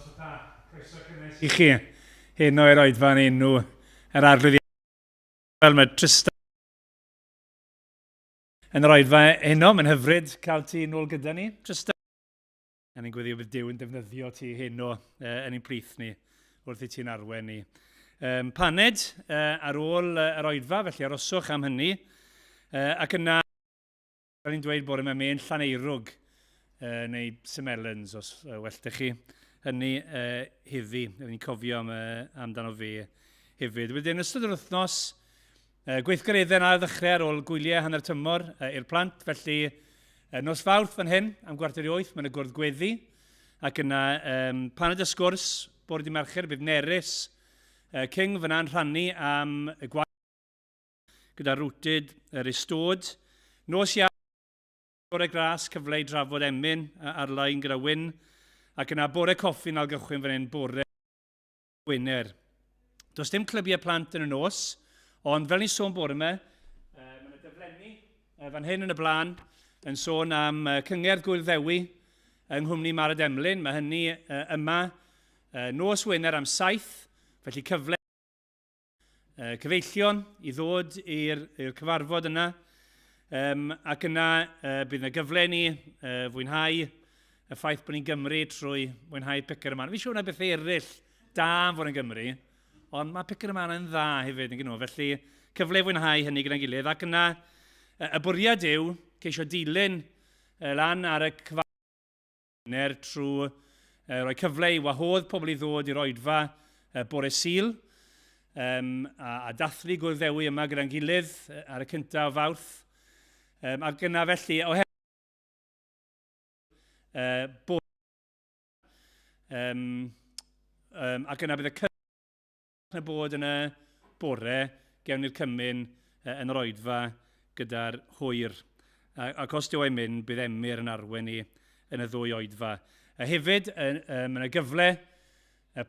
Os o ta, croeso cynnes i chi. Hyn o'r oedfa'n enw yr arglwydd fel mae Tristan yn yr oedfa heno. Mae'n hyfryd cael ti nôl gyda ni, Tristan. A ni'n gweddio bydd Duw yn defnyddio ti heno yn ein plith ni wrth i ti'n arwen ni. Paned ar ôl yr oedfa, felly aroswch am hynny. Ac yna, fel ni'n dweud bore mewn Llaneirwg neu Symelens os welltych chi. Hynny heddi, ni'n cofio amdano fe hefyd. Wedyn, yn ystod yr wythnos, gweithgareddau ar ddechrau ar ôl gwyliau hanner tymor i'r plant. Felly, nos Fawrth fan hyn, am 7:45, mae'n y gwrdd gweddi. Ac yna, paned y sgwrs, bore dydd Mercher, bydd Nerys King fyna'n rhannu am y gwaith gyda rwtyd yr ystod. Nos iawn, bore gras, cyfle i drafod emyn ar-lein gyda Wyn. Ac yna bore coffi yn algychwyn fan hyn, bore Gwyner. Does dim clybiau plant yn y nos, ond fel ni'n sôn bore yma, mae'n diflenni fan hyn yn y blaen yn sôn am cyngerdd Gwyl Ddewi yng Nghwmni Marad Emlyn. Mae hynny yma nos Wener am 7, felly cyfle cyfeillion i ddod i'r cyfarfod yna. Ac yna bydd yna gyfle ni fwynhau y ffaith bod ni'n Gymru trwy mwynhau Picyr y Man. Fi siŵr na beth eraill da am fod yn Gymru, ond mae Picyr y Man yn dda hefyd yn gyno. Felly cyfle fwynhau hynny gyda'n gilydd. Ac yna y bwriad yw ceisio dilyn lan ar y cyfarfod trwy rhoi cyfle i wahodd pobl i ddod i'r oedfa bore Sul a dathlu Gwyl Ddewi yma gyda'n gilydd ar y 1 o Fawrth. Ac yna felly, ac yna bydd y cyfle yn bod yn y bore gewn ni'r cymyn yn yr oedfa gyda'r hwyr. Ac os dyw e'n mynd, bydd Emyr yn arwen ni yn y ddwy oedfa. Hefyd, mae'n gyfle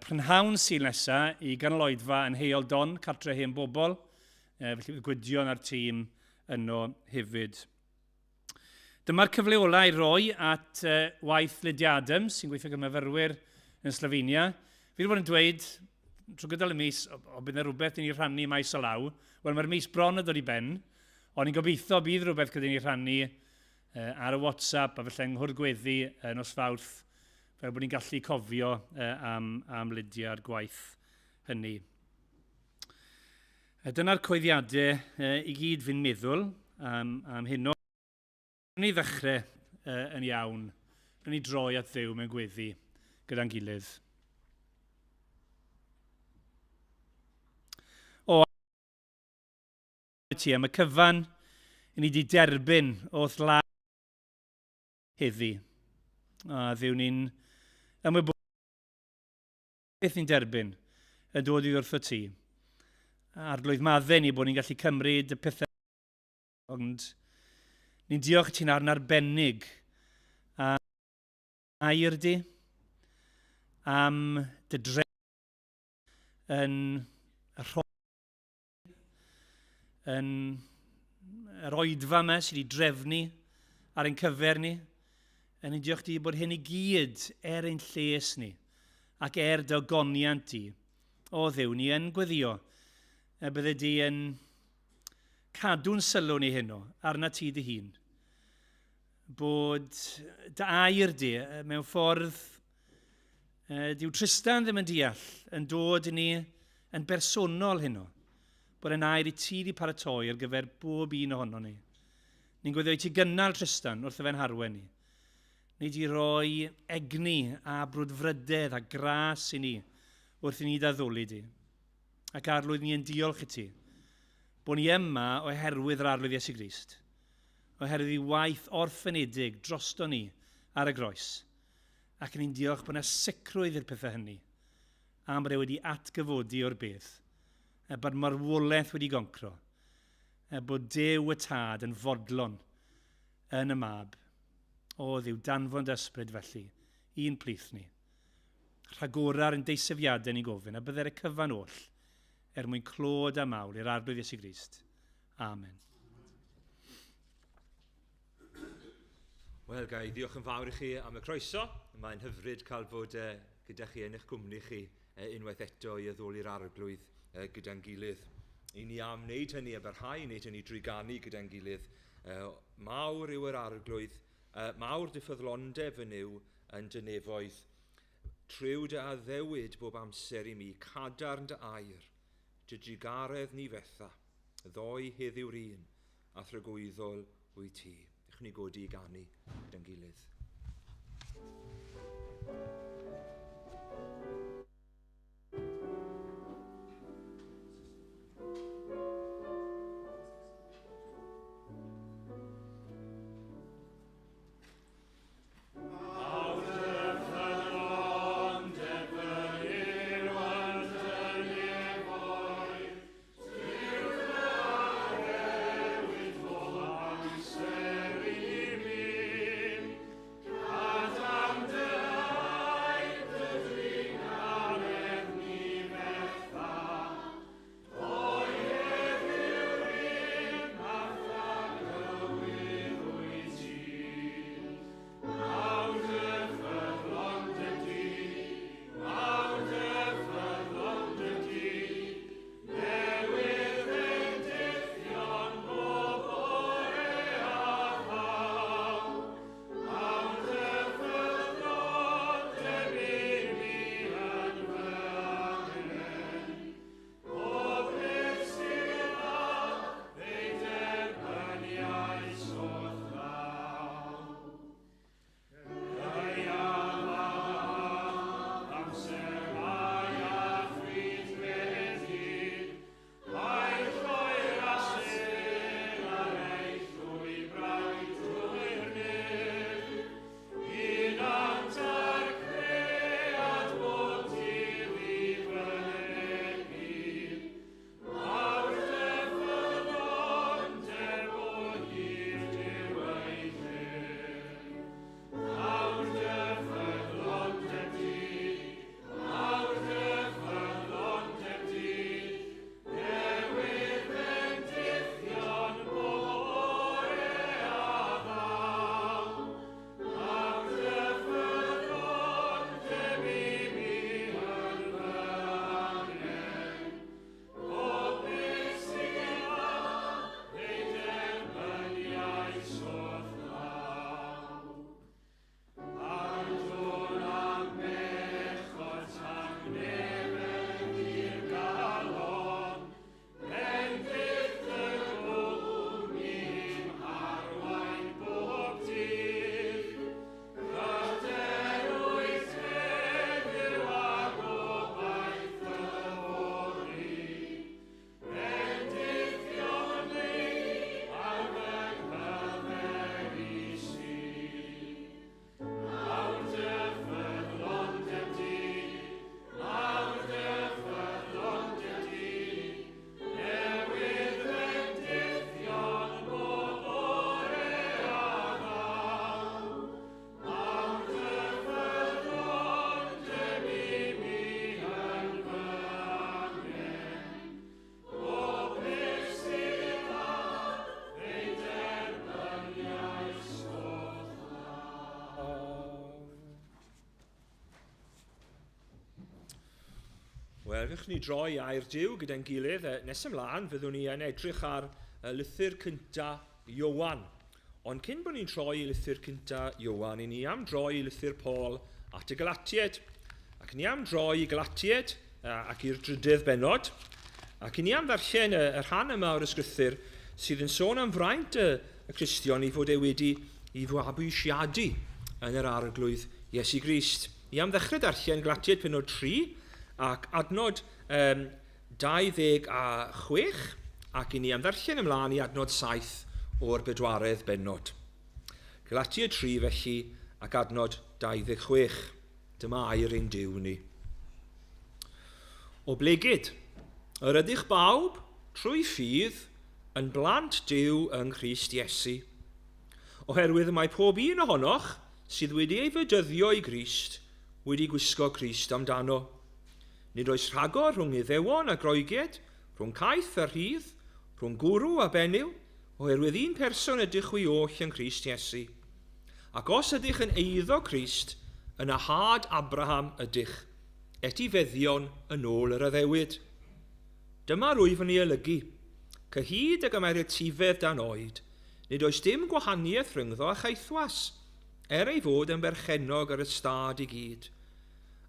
prynhawn Sul nesaf i ganol oedfa yn Heol Don, cartre hen bobl. Felly bydd Gwydion a'r tîm yno hefyd. Dyma'r cyfle olau i roi at waith Lydia Adams, sy'n gweithio gyda myfyrwyr yn Slovenia. Fi wedi bod yn dweud, trwy gydol y mis, o bydd yna rhywbeth i ni rhannu maes o law. Wel, mae'r mis bron yn dod i ben, ond ni'n gobeithio bydd rhywbeth gyda ni rhannu ar y WhatsApp a felly nghwrdd-gweddi nos Fawrth, fel bod ni'n gallu cofio am Lydia a'r gwaith hynny. Dyna'r coeddiadau i gyd fi'n meddwl am hynno. Rwy'n ni ddechrau yn iawn, rwy'n ni droi at Dduw mewn gweddi gyda'n gilydd. Am y cyfan, i ni wedi derbyn wrth la heddi. A Dduw ni'n ymwybodol beth ni'n derbyn y dod i wrth o ti. Arglwydd maddau ni bod ni'n gallu cymryd y pethau, ond ni'n diolch ti'n arbennig am air di, am dy dref yn y rhoi, yn yr oedfa yma sydd wedi drefnu ar ein cyfer ni. Ni'n diolch ti bod hyn i gyd ein lles ni ac dy ogoniant ti. O Dduw, ni yn gweddio y bydde di yn cadw'n sylw ni heno arna ti dy hun. Bod dy air di mewn ffordd dyw Tristan ddim yn deall yn dod i ni yn bersonol heno. Bod yn air i ti di paratoi ar gyfer bob un ohono ni. Ni'n gweddio i ti gynnal Tristan wrth y fe'n harwen ni. Ni di roi egni a brwdfrydedd a gras i ni wrth i ni daddoli di. Ac arglwydd ni yn diolch i ti bod ni yma oherwydd yr arglwydd Iesu Grist. Oherwydd i waith orffenedig drosto ni ar y groes. Ac ni'n diolch bod yna sicrwydd i'r pethau hynny. Am bod e wedi atgyfodi o'r beth. Bod marwolaeth wedi goncro. Bod Duw y Tad yn fodlon yn y mab. O Dduw, danfon dy ysbryd felly, un plith ni. Rhagora'r yn deisefiadau ni gofyn, a byddai'r cyfan oll mwyn clod a mawl i'r arglwydd Iesu Grist. Amen. Wel, gai ddiolch yn fawr i chi am y croeso. Mae'n hyfryd cael bod gyda chi yn eich cwmni chi unwaith eto i addoli'r arglwydd gyda'n gilydd. I ni am wneud hynny, a barhau wneud hynny drwy ganu gyda'n gilydd. Mawr yw yr arglwydd, mawr dy ffyddlondeb yn yw yn dy nefoedd. Triw dy addewid bob amser i mi, cadarn dy air, dy drigaredd ni fetha, ddoi heddiw'r un, a thrygwyddol wyt ti. Ych ni godi i ganu gyda'n gilydd. Wel, fych ni droi a'r diw gyda'n gilydd. Nes ymlaen, fyddwn ni yn edrych ar lythyr cynta Iowan. Ond cyn bod ni'n troi i lythyr cynta Iowan, i ni am droi i lythyr Paul at y Galatied. Ac ni am droi i Galatied ac i'r drydydd benod. Ac ni am ddarllen y rhan yma o'r ysgrythyr sydd yn sôn am fraint y Cristion i fod e wedi i fabwysiadu yn yr arglwydd Iesu Grist. Ni am ddechrau darllen Galatied penod 3 ac adnod 26 ac i ni am ddarllen ymlaen i adnod 7 o'r bedwaredd benod. Galatied 3 felly ac adnod 26. Dyma air ein Duw ni. O blegyd, yr ydych bawb trwy ffydd yn blant Duw yng Nghrist Iesu. Oherwydd mae pob un ohonoch sydd wedi ei fedyddio i Grist wedi gwisgo Crist amdano. Nid oes rhagor rhwng Iddewon a Groeged, rhwng caeth a rhydd, rhwng gwrw a benyw, oherwydd un person ydych wy oll yn Crist Iesu. Ac os ydych yn eiddo Crist, yn y had Abraham ydych, et i feddion yn ôl yr addewid. Dyma rwyf yn ei olygu, cyhyd ag yma'r etifedd dan oed, nid oes dim gwahaniaeth rhyngddo a chaethwas, ei fod yn berchenog ar y stad i gyd.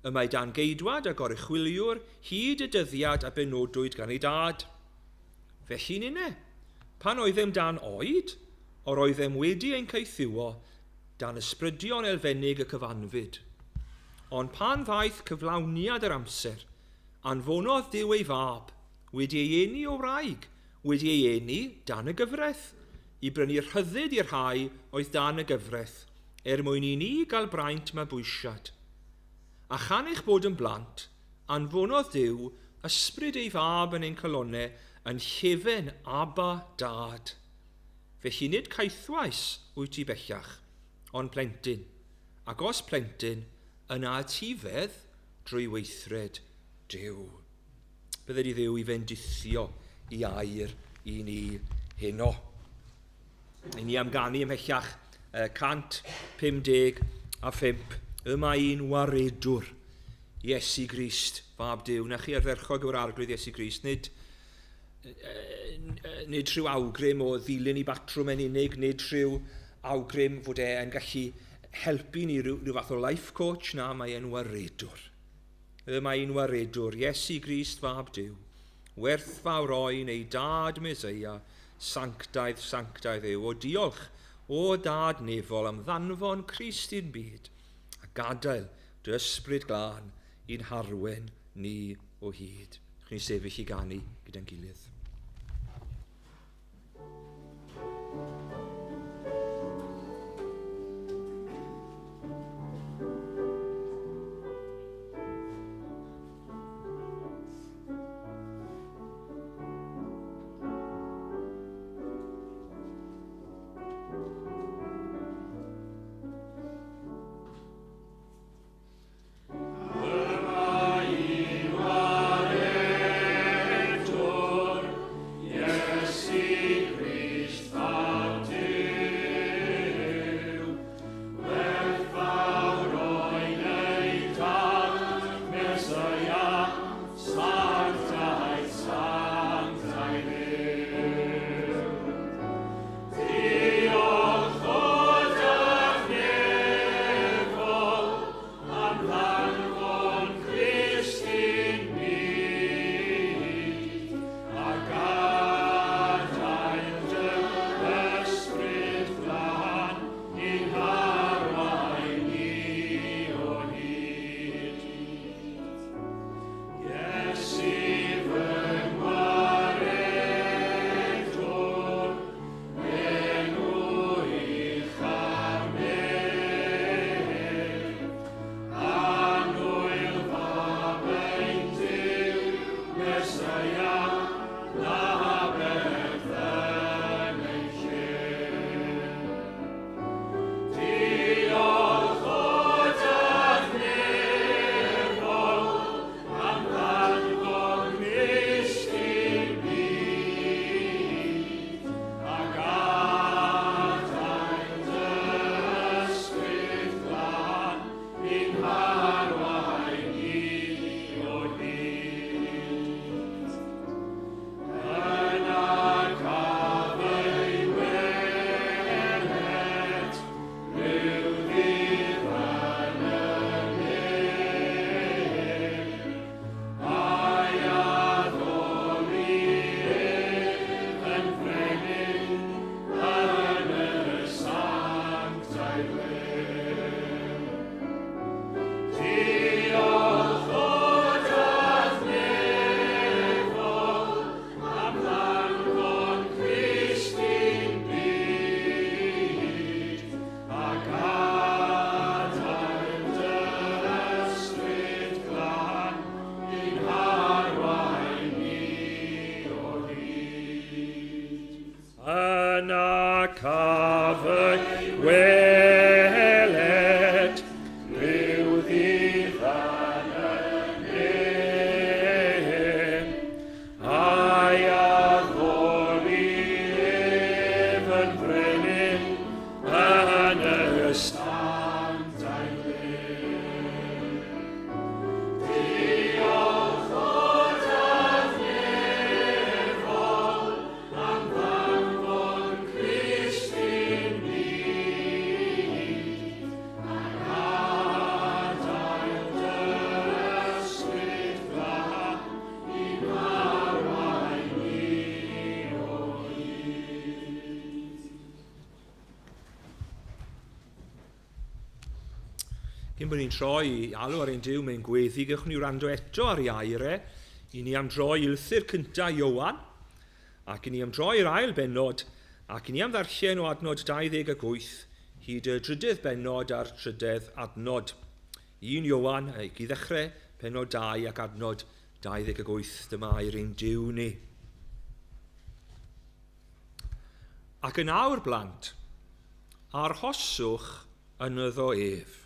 Y mae dan geidwad a gorychwiliwr hyd y dyddiad a benodwyd gan ei dad. Felly nine, pan oeddem dan oed, o'r oeddem wedi ein ceithiwo dan ysbrydion elfennig y cyfanfyd. Ond pan ddaeth cyflawniad yr amser, anfonodd Duw ei fab, wedi ei eni o wraig, wedi ei eni dan y gyfraith, i brynu rhyddid i'r rhai oedd dan y gyfraith, mwyn i ni gael braint mabwysiad. A chan eich bod yn blant, anfonodd Duw ysbryd ei fab yn ein colonnau yn llefen Aba Dad. Felly nid caethwais wyt ti bellach, ond plentyn, ac os plentyn, yna etifedd drwy weithred Duw. Bydde di Dduw i fendithio i air i ni heno. I ni amganu ymhellach 155, y mae un waredwr, Iesu Grist, fab Duw. Na chi ardderchog o'r arglwydd Iesu Grist, nid rhyw awgrym o ddilyn i batrwm yn unig, nid rhyw awgrym fod e'n gallu helpu ni rhyw fath o life coach, na mae e'n waredwr. Mae e'n waredwr, Iesu Grist fab Duw, werth fawr oen ei dad Meseia, sanctaidd, sanctaidd yw, o diolch o dad nefol am ddanfon Crist i'r byd, a gadael dy ysbryd glân i'n harwen ni o hyd. Chwn ni sefyll i ganu gyda'n gilydd. Yr mae un waredwr Cyn bod ni'n troi i alw ar ein Duw mewn gweddi, gywch ni wrando eto ar ei airau, i ni am droi i lythyr cyntaf Iowan, ac i ni am droi i'r ail benod, ac i ni am ddarllen o adnod 28 hyd y drydydd benod a'r trydydd adnod. 1 Iowan, i ddechrau, penod 2 ac adnod 28, dyma i'r ein Duw ni. Ac yn awr blant, arhoswch ynyddo ef.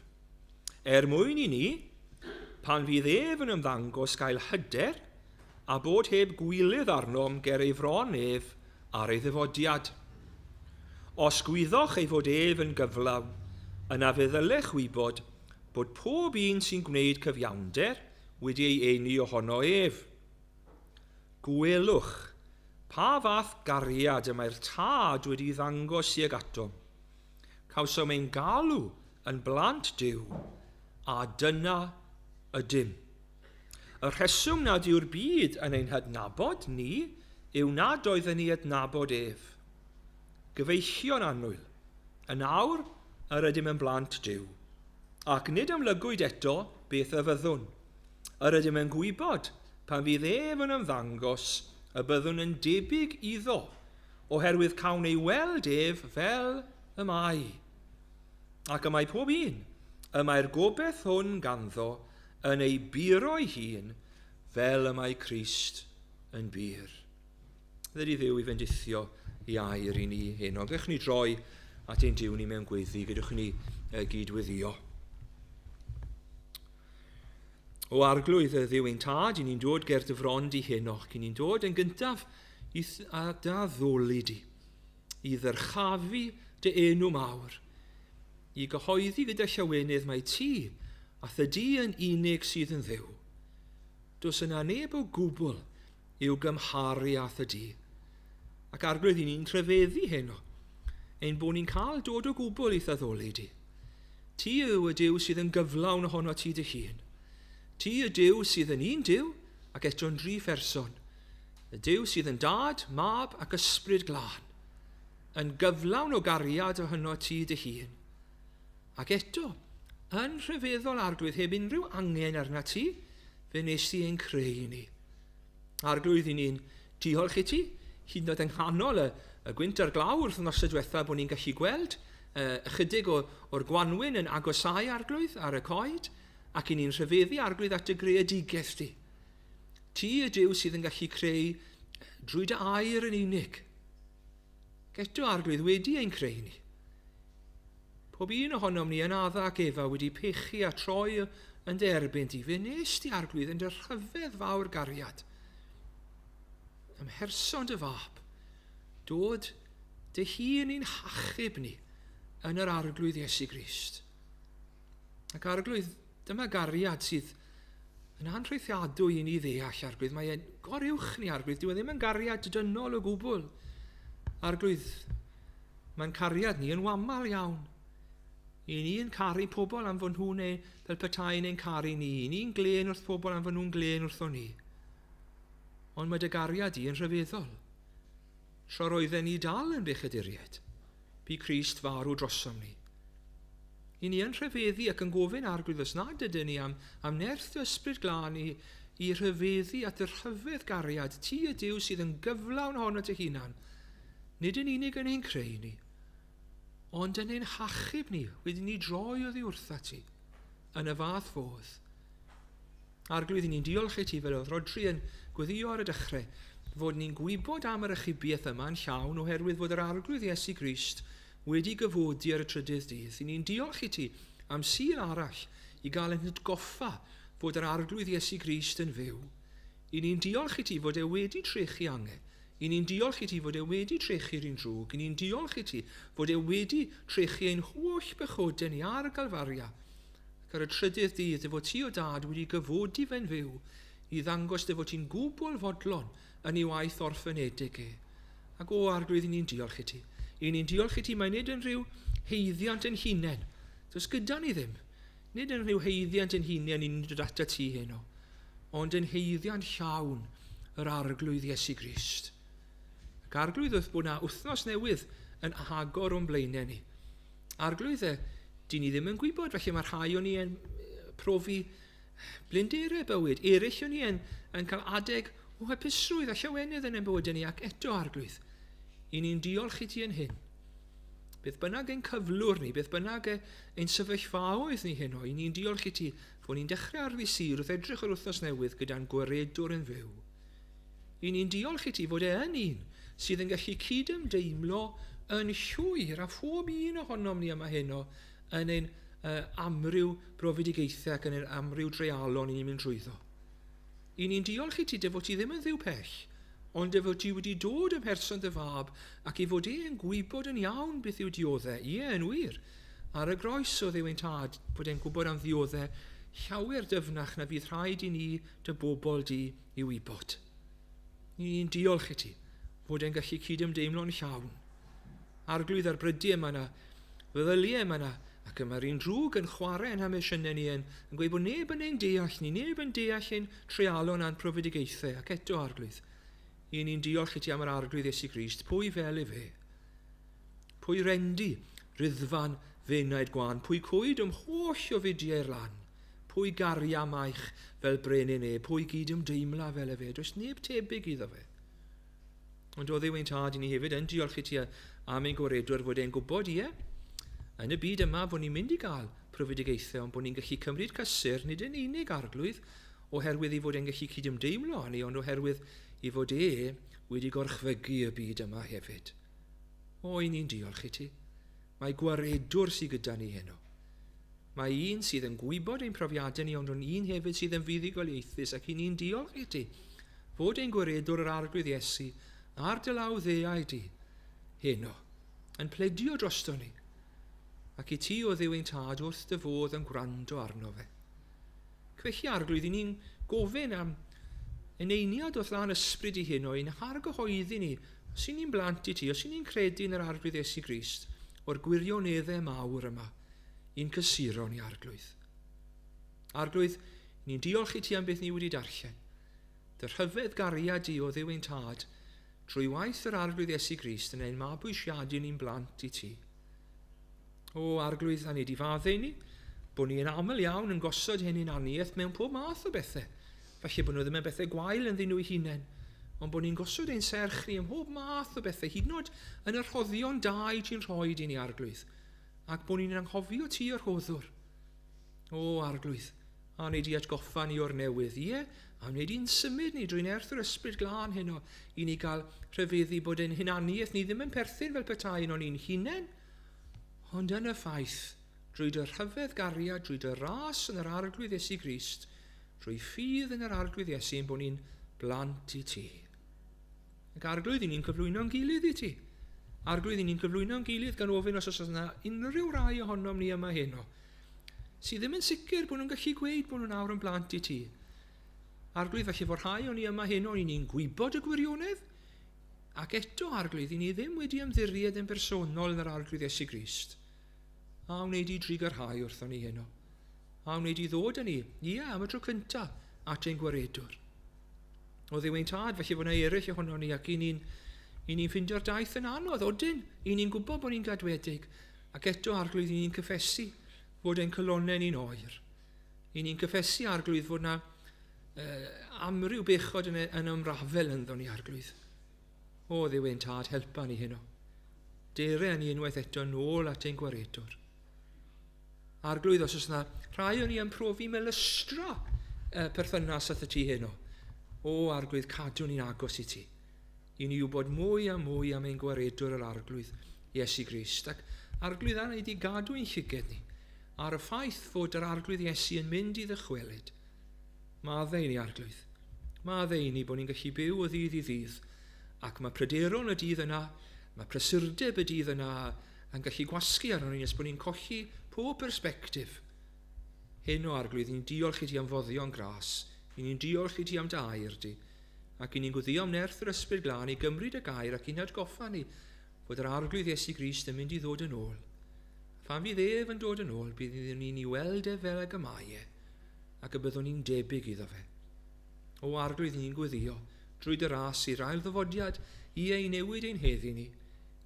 Mwyn i ni, pan fydd ef yn ymddangos gael hyder, a bod heb gwylydd arnom ger ei fron ef ar ei ddyfodiad. Os gwyddoch ei fod ef yn gyflawn, yna fe ddylech wybod bod pob un sy'n gwneud cyfiawnder wedi ei eni ohono ef. Gwelwch, pa fath gariad y mae'r tad wedi ddangos i ag atom. Cawsom ein galw yn blant Duw, a dyna ydym. Y rheswm nad yw'r byd yn ein hadnabod ni yw nad oedden ni adnabod ef. Gyfeillion annwyl, yn awr yr ydym yn blant Duw, ac nid amlygwyd eto beth y fyddwn. Yr ydym yn gwybod pan fydd ef yn ymddangos y byddwn yn debyg iddo, oherwydd cawn ei weld ef fel y mae. Ac y mae pob un, y mae'r gobeith hwn ganddo yn ei buro ei hun fel y mae Crist yn byr. Ddydy Dduw i fendithio i air i ni heno. Gwych ni droi at ein Duw ni mewn gweddi, gydwch ni gydweddio. O arglwydd y Dduw ein tad, i ni'n dod ger dy frond i heno, ac i ni'n dod yn gyntaf i da ddoli di, i ddyrchafu dy enw mawr, i gyhoeddi gyda llawenydd mae ti, a thydi yn unig sydd yn dduw. Does yna neb o gwbl i'w gymharu a thydi. Ac arglwydd i ni'n trefeddu heno, ein bod ni'n cael dod o gwbl i ddaddoli di. Ti yw y Duw sydd yn gyflawn ohono ti dy hun. Ti y Duw sydd yn un Duw ac eto'n 3 pherson. Y Duw sydd yn dad, mab ac ysbryd glân. Yn gyflawn o gariad ohono ti dy hun. Ac eto, yn rhyfeddol arglwydd heb unrhyw angen arna ti, fe nes ti ein creu ni. Arglwydd i ni'n diolch i ti, hyd yn oed yng nghanol y gwynt ar glaw wrth nos y diwethaf bod ni'n gallu gweld ychydig o'r gwanwyn yn agosau arglwydd ar y coed, ac i ni'n rhyfeddu arglwydd at y greadigaeth ti. Ti y Duw sydd yn gallu creu drwy dy air yn unig. Eto arglwydd wedi ein creu ni. Pob un ohonom ni yn adda ac efa wedi pechu a troi yn derbyn ti. Fe nes ti arglwydd yn dy rhyfedd fawr gariad. Ymherson dy fab, dod dy hun i'n hachub ni yn yr arglwydd Iesu Grist. Ac arglwydd, dyma gariad sydd yn anrheithiadwy i ni ddeall arglwydd. Mae'n goriwch ni arglwydd, dyw e ddim yn gariad dynol o gwbl. Arglwydd, mae'n cariad ni yn wamal iawn. I ni yn caru pobl am fod nhw'n fel petai neu'n caru ni. I ni'n glen wrth pobl am fod nhw'n glen wrtho ni. Ond mae dy gariad i yn rhyfeddol. Tro roedden ni dal yn bechaduriaid. Bu Crist farw drosom ni. I ni yn rhyfeddu ac yn gofyn arglwydd os nad ydyn ni am nerth y ysbryd glân i rhyfeddu at y rhyfedd gariad. Ti y Duw sydd yn gyflawn ohono dy hunan. Nid yn unig yn ein creu ni, ond yn ein hachub ni, wedi ni droi oddi wrtha ti, yn y fath fodd. Arglwydd i ni'n diolch i ti fel oedd Rodri yn gweddio ar y dechrau, fod ni'n gwybod am yr achubiaeth yma yn llawn oherwydd fod yr arglwydd Iesu Grist wedi gyfodi ar y trydydd dydd. I ni'n diolch i ti am Sul arall i gael yn atgoffa fod yr arglwydd Iesu Grist yn fyw. I ni'n diolch i ti fod e wedi trechu angen. I ni'n diolch i ti fod e wedi trechu'r un drwg. I ni'n diolch i ti fod e wedi trechu ein holl bechodau ni ar y Galfaria. Ac ar y trydydd dydd, fod ti o dad wedi gyfodi fe'n fyw i ddangos fod ti'n gwbl fodlon yn ei waith orffenedig e. Ac o arglwydd i ni'n diolch i ti. I ni'n diolch i ti, mae nid yn rhyw heiddiant yn hunain. Does gyda ni ddim. Nid yn rhyw heiddiant yn hunain i'n dod ata ti heno, ond yn heiddiant llawn yr arglwydd Iesu Grist. Ac arglwydd wrth bod na wythnos newydd yn agor o'n blaenau ni. Arglwydd Dyn ni ddim yn gwybod, felly mae rhai o'n ni yn profi blinderau bywyd. Eraill o'n ni yn cael adeg o hapusrwydd a llawenydd yn ein bywyd ni, ac eto arglwydd. I ni'n diolch i ti yn hyn. Beth bynnag ein cyflwr ni, beth bynnag ein sefyllfaoedd ni heno, i ni'n diolch i ti fod ni'n dechrau ar ddi-sur wrth edrych ar wythnos newydd gyda'n gwaredwr yn fyw. I ni'n diolch i ti fod yn un sydd yn gallu cydymdeimlo yn llwyr a phob un ohonom ni yma heno yn ein amryw brofedigaethau ac yn ein amryw dreialon i ni'n mynd drwyddo. I ni'n diolch i ti dy fod ti ddim yn ddiw pell, ond dy fod ti wedi dod ym mherson dy fab ac i fod e'n gwybod yn iawn beth yw dioddau. Ie, yn wir. Ar y groes o ddiw ein tad bod e'n gwybod am ddioddau llawer dyfnach na fydd rhaid i ni dy bobl di i wybod. Ni'n diolch i ti fod e'n gallu cydymdeimlo'n llawn. Arglwydd ar brydiau yma na, feddyliau yma na, ac yma'r un drwg yn chwarae yn hamisiynnau ni yn gweud bod neb yn ein deall ni, neb yn deall ein treialon a'n profedigaethau, ac eto arglwydd. I ni'n diolch i ti am yr arglwydd Iesu Grist, pwy fel i fe? Pwy rendi, ryddfan, fenaid gwan, pwy cwyd holl o fidiau'r lan, pwy garia maich fel brenin e, pwy gyd ymdeimla fel y fe, does neb tebyg iddo fe. Ond o ddiw ein tad i ni hefyd yn diolch i ti am ein gwaredwr fod e'n gwybod yn y byd yma bod ni'n mynd i gael profedigaethau, ond bod ni'n gallu cymryd cysur, nid yn unig arglwydd, oherwydd i fod e'n gallu cydymdeimlo ni, ond oherwydd i fod wedi gorchfygu y byd yma hefyd. O, i ni'n diolch i ti. Mae gwaredwr sydd gyda ni heno. Mae un sydd yn gwybod ein profiadau ni, ond un hefyd sydd yn fuddugoliaethus, ac i ni'n diolch i ti fod ein gwaredwr yr arglwydd Iesu a'r dylaw ddeau di heno, yn pledio drosto ni, ac i ti o ddiw ein tad wrth dy fodd yn gwrando arno fe. Felly arglwydd, i ni'n gofyn am eneiniad o ddlan ysbryd i heno, i'n hargyhoeddi ni, os i ni'n blant i ti, os i ni'n credu yn yr arglwydd Iesu Grist, o'r gwirioneddau mawr yma, i'n cysuro ni arglwydd. Arglwydd, ni'n diolch i ti am beth ni wedi darllen. Dy rhyfedd gariad i o ddiw ein tad, trwy waith yr arglwydd Iesu Grist yn ein mabwysiadu ni'n blant i ti. O arglwydd, a ni di faddau ni, bod ni yn aml iawn yn gosod hyn i'n aniaeth mewn pob math o bethau. Felly bod nhw ddim yn bethau gwael yn ddyn nhw eu hunain, ond bod ni'n gosod ein serch ni ym mhob math o bethau, hyd yn oed yn yr rhoddion da i ti'n rhoi i ni arglwydd, ac bod ni'n anghofio ti o'r hoddwr. O arglwydd, a wneud i atgoffa ni o'r newydd, ie, a wneud i'n symud ni drwy'n erth yr ysbryd glân heno i ni gael rhyfeddu bod ein hunaniaeth ni ddim yn perthyn fel petai o'n ni'n hunain, ond yn y ffaith, drwy dy rhyfedd gariad, drwy dy ras yn yr arglwydd Iesu Grist, drwy ffydd yn yr arglwydd Iesu, bod ni'n blant i ti. Ac arglwydd i ni'n cyflwyno'n gilydd i ti. Arglwydd i ni'n cyflwyno'n gilydd gan ofyn os oes yna unrhyw rai ohonom ni yma heno, sydd ddim yn sicr bod nhw'n gallu gweud bod nhw'n awr yn blant i ti. Arglwydd felly fod rhai o'n ni yma heno, i ni'n gwybod y gwirionedd, ac eto arglwydd i ni ddim wedi ymddiried yn bersonol yn yr arglwydd Iesu Grist. A wneud i drigyrhau wrthon ni heno. A wneud i ddod â ni, am y tro cyntaf, at ein gwaredwr. O ddiw ein tad, felly fod yna eraill ohono ni, ac i ni'n ffindio'r daith yn anodd, odyn, i ni'n gwybod bod ni'n gadwedig, ac eto arglwydd i ni'n cyffesu fod ein colonnau ni'n oer. I ni'n cyffesu arglwydd fod yna amryw bechod yn ymrafel ynddo ni arglwydd. O ddiw ein tad, helpa ni heno. Dere ni unwaith eto nôl at ein gwaredwr. Arglwydd, os oes yna rhai o'n ni yn profi melystra perthynas at y ti heno. O arglwydd, cadw ni'n agos i ti. I ni wybod mwy a mwy am ein gwaredwr yr arglwydd Iesu Grist. Ac arglwydd yna i di gadw ein llyged ni ar y ffaith fod yr arglwydd Iesu yn mynd i ddychwelyd. Maddau ni arglwydd. Maddau ni bod ni'n gallu byw o ddydd i ddydd. Ac mae pryderon y dydd yna, mae prysurdeb y dydd yna yn gallu gwasgu arno ni os bod ni'n colli pob perspektif. Hyn o arglwydd, ni'n diolch i ti am foddion gras, ni'n diolch i ti am dy air di, ac ni'n gwthio am nerth yr ysbryd glân i gymryd y gair ac i'n atgoffa ni fod yr arglwydd Iesu Grist yn mynd i ddod yn ôl. Phan fydd ef yn dod yn ôl, bydd ni'n ei weld e fel y gymau e, ac y byddwn ni'n debyg iddo fe. O arglwydd ni'n gwthio, drwy dy ras i'r ail ddyfodiad i ei newid ein heddi ni,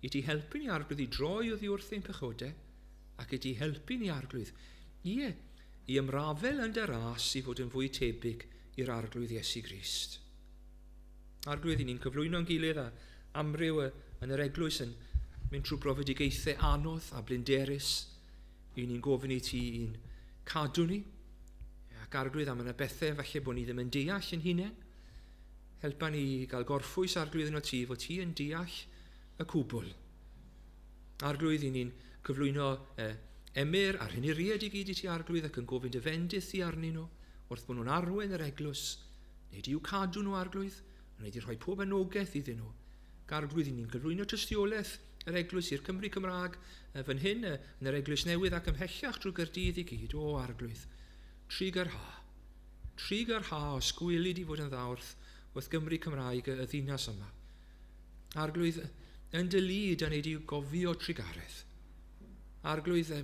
i ti helpu ni arglwydd i droi oddi wrth ein pechodau, ac ydy helpu ni arglwydd i ymrafel yn dy ras i fod yn fwy tebyg i'r arglwydd Iesu Grist. Arglwydd, i ni'n cyflwyno'n gilydd a amryw yn yr eglwys yn mynd trwy brofedigaethau anodd a blinderus. I ni'n gofyn i ti i'n cadw ni, ac arglwydd am yna bethau falle bod ni ddim yn deall yn hunain. Helpa ni gael gorffwys arglwydd yn o ti fod ti yn deall y cwbl. Arglwydd, i ni'n cyflwyno emyr a'r hyniriad i gyd i ti arglwydd ac yn gofyn dy fendith i arnyn nhw wrth bod nhw'n arwain yr eglwys. Nid i'w cadw nhw arglwydd, nid i'w rhoi pob anogaeth iddyn nhw. Arglwydd, i ni'n cyflwyno tystiolaeth yr eglwys i'r Cymru Cymraeg fan hyn yn yr eglwys newydd ac ymhellach drwy Gaerdydd i gyd. O arglwydd, trig yr ha o sgwylid i fod yn ddawrth wrth Gymru Cymraeg y ddinas yma. Arglwydd, yn dy lyd a wneud i'w gofio trigaredd. Arglwydd,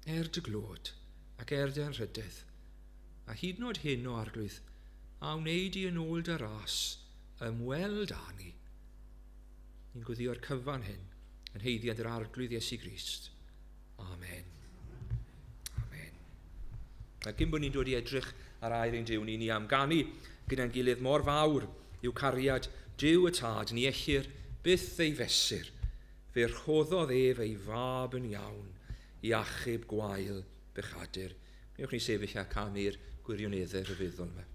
dy glod ac dy anrhydedd. A hyd yn oed hyn o arglwydd, a wneud i yn ôl dy ras ymweld â ni. Ni'n gweddio'r cyfan hyn yn heiddiad yr arglwydd Iesu Grist. Amen. Amen. Ac cyn bod ni'n dod i edrych ar air ein Duw, ni'n amganu gyda'n gilydd mor fawr i'w cariad Duw y Tad ni ellir byth ei fesur. Fe rhoddodd ei fab yn iawn i achub gwael bechadur. Newch ni sefyll a canu'r gwirioneddau rhyfeddol yma.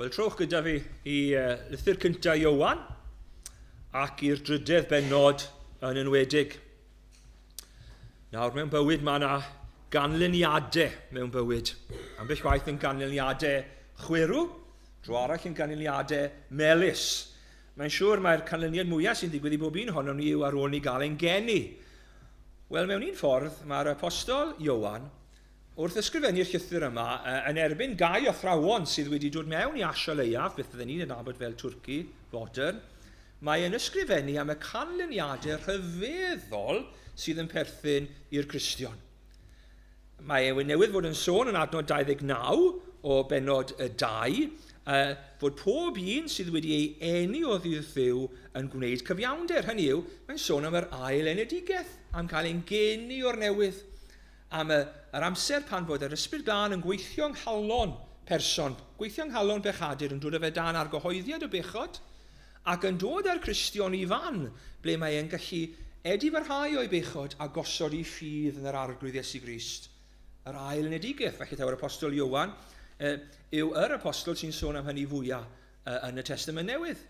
Wel, trowch gyda fi i lythyr cyntaf Iowan ac i'r drydedd bennod yn enwedig. Nawr, mewn bywyd mae yna ganlyniadau mewn bywyd. Ambell waith yn ganlyniadau chwerw, dro arall yn ganlyniadau melys. Mae'n siŵr mae'r canlyniad mwyaf sy'n digwydd i bob un ohonom ni yw ar ôl ni gael ein geni. Wel, mewn un ffordd, mae'r apostol Iowan Wrth ysgrifennu'r llythyr yma, yn erbyn gau o athrawon sydd wedi dod mewn i Asia Leiaf, beth fydden ni'n adnabod fel Twrci fodern, mae yn ysgrifennu am y canlyniadau rhyfeddol sydd yn perthyn i'r Cristion. Mae newydd fod yn sôn yn adnod 29 o benod 2, fod pob un sydd wedi ei eni o ddydd Dduw yn gwneud cyfiawnder. Hynny yw, mae'n sôn am yr ail enedigaeth, am cael ein geni o'r newydd, am yr amser pan fod yr Ysbryd Glân yn gweithio'n nghalon person, gweithio'n nghalon bechadur, yn dod â fe dan argyhoeddiad y bechod, ac yn dod â'r Cristion i fan, ble mae e'n gallu edifarhau o'i bechod a gosod i ffydd yn yr arglwydd Iesu Grist. Yr ail enedigaeth, felly taw yr apostol Iowan, yw yr apostol sy'n sôn am hynny fwyaf yn y Testament Newydd.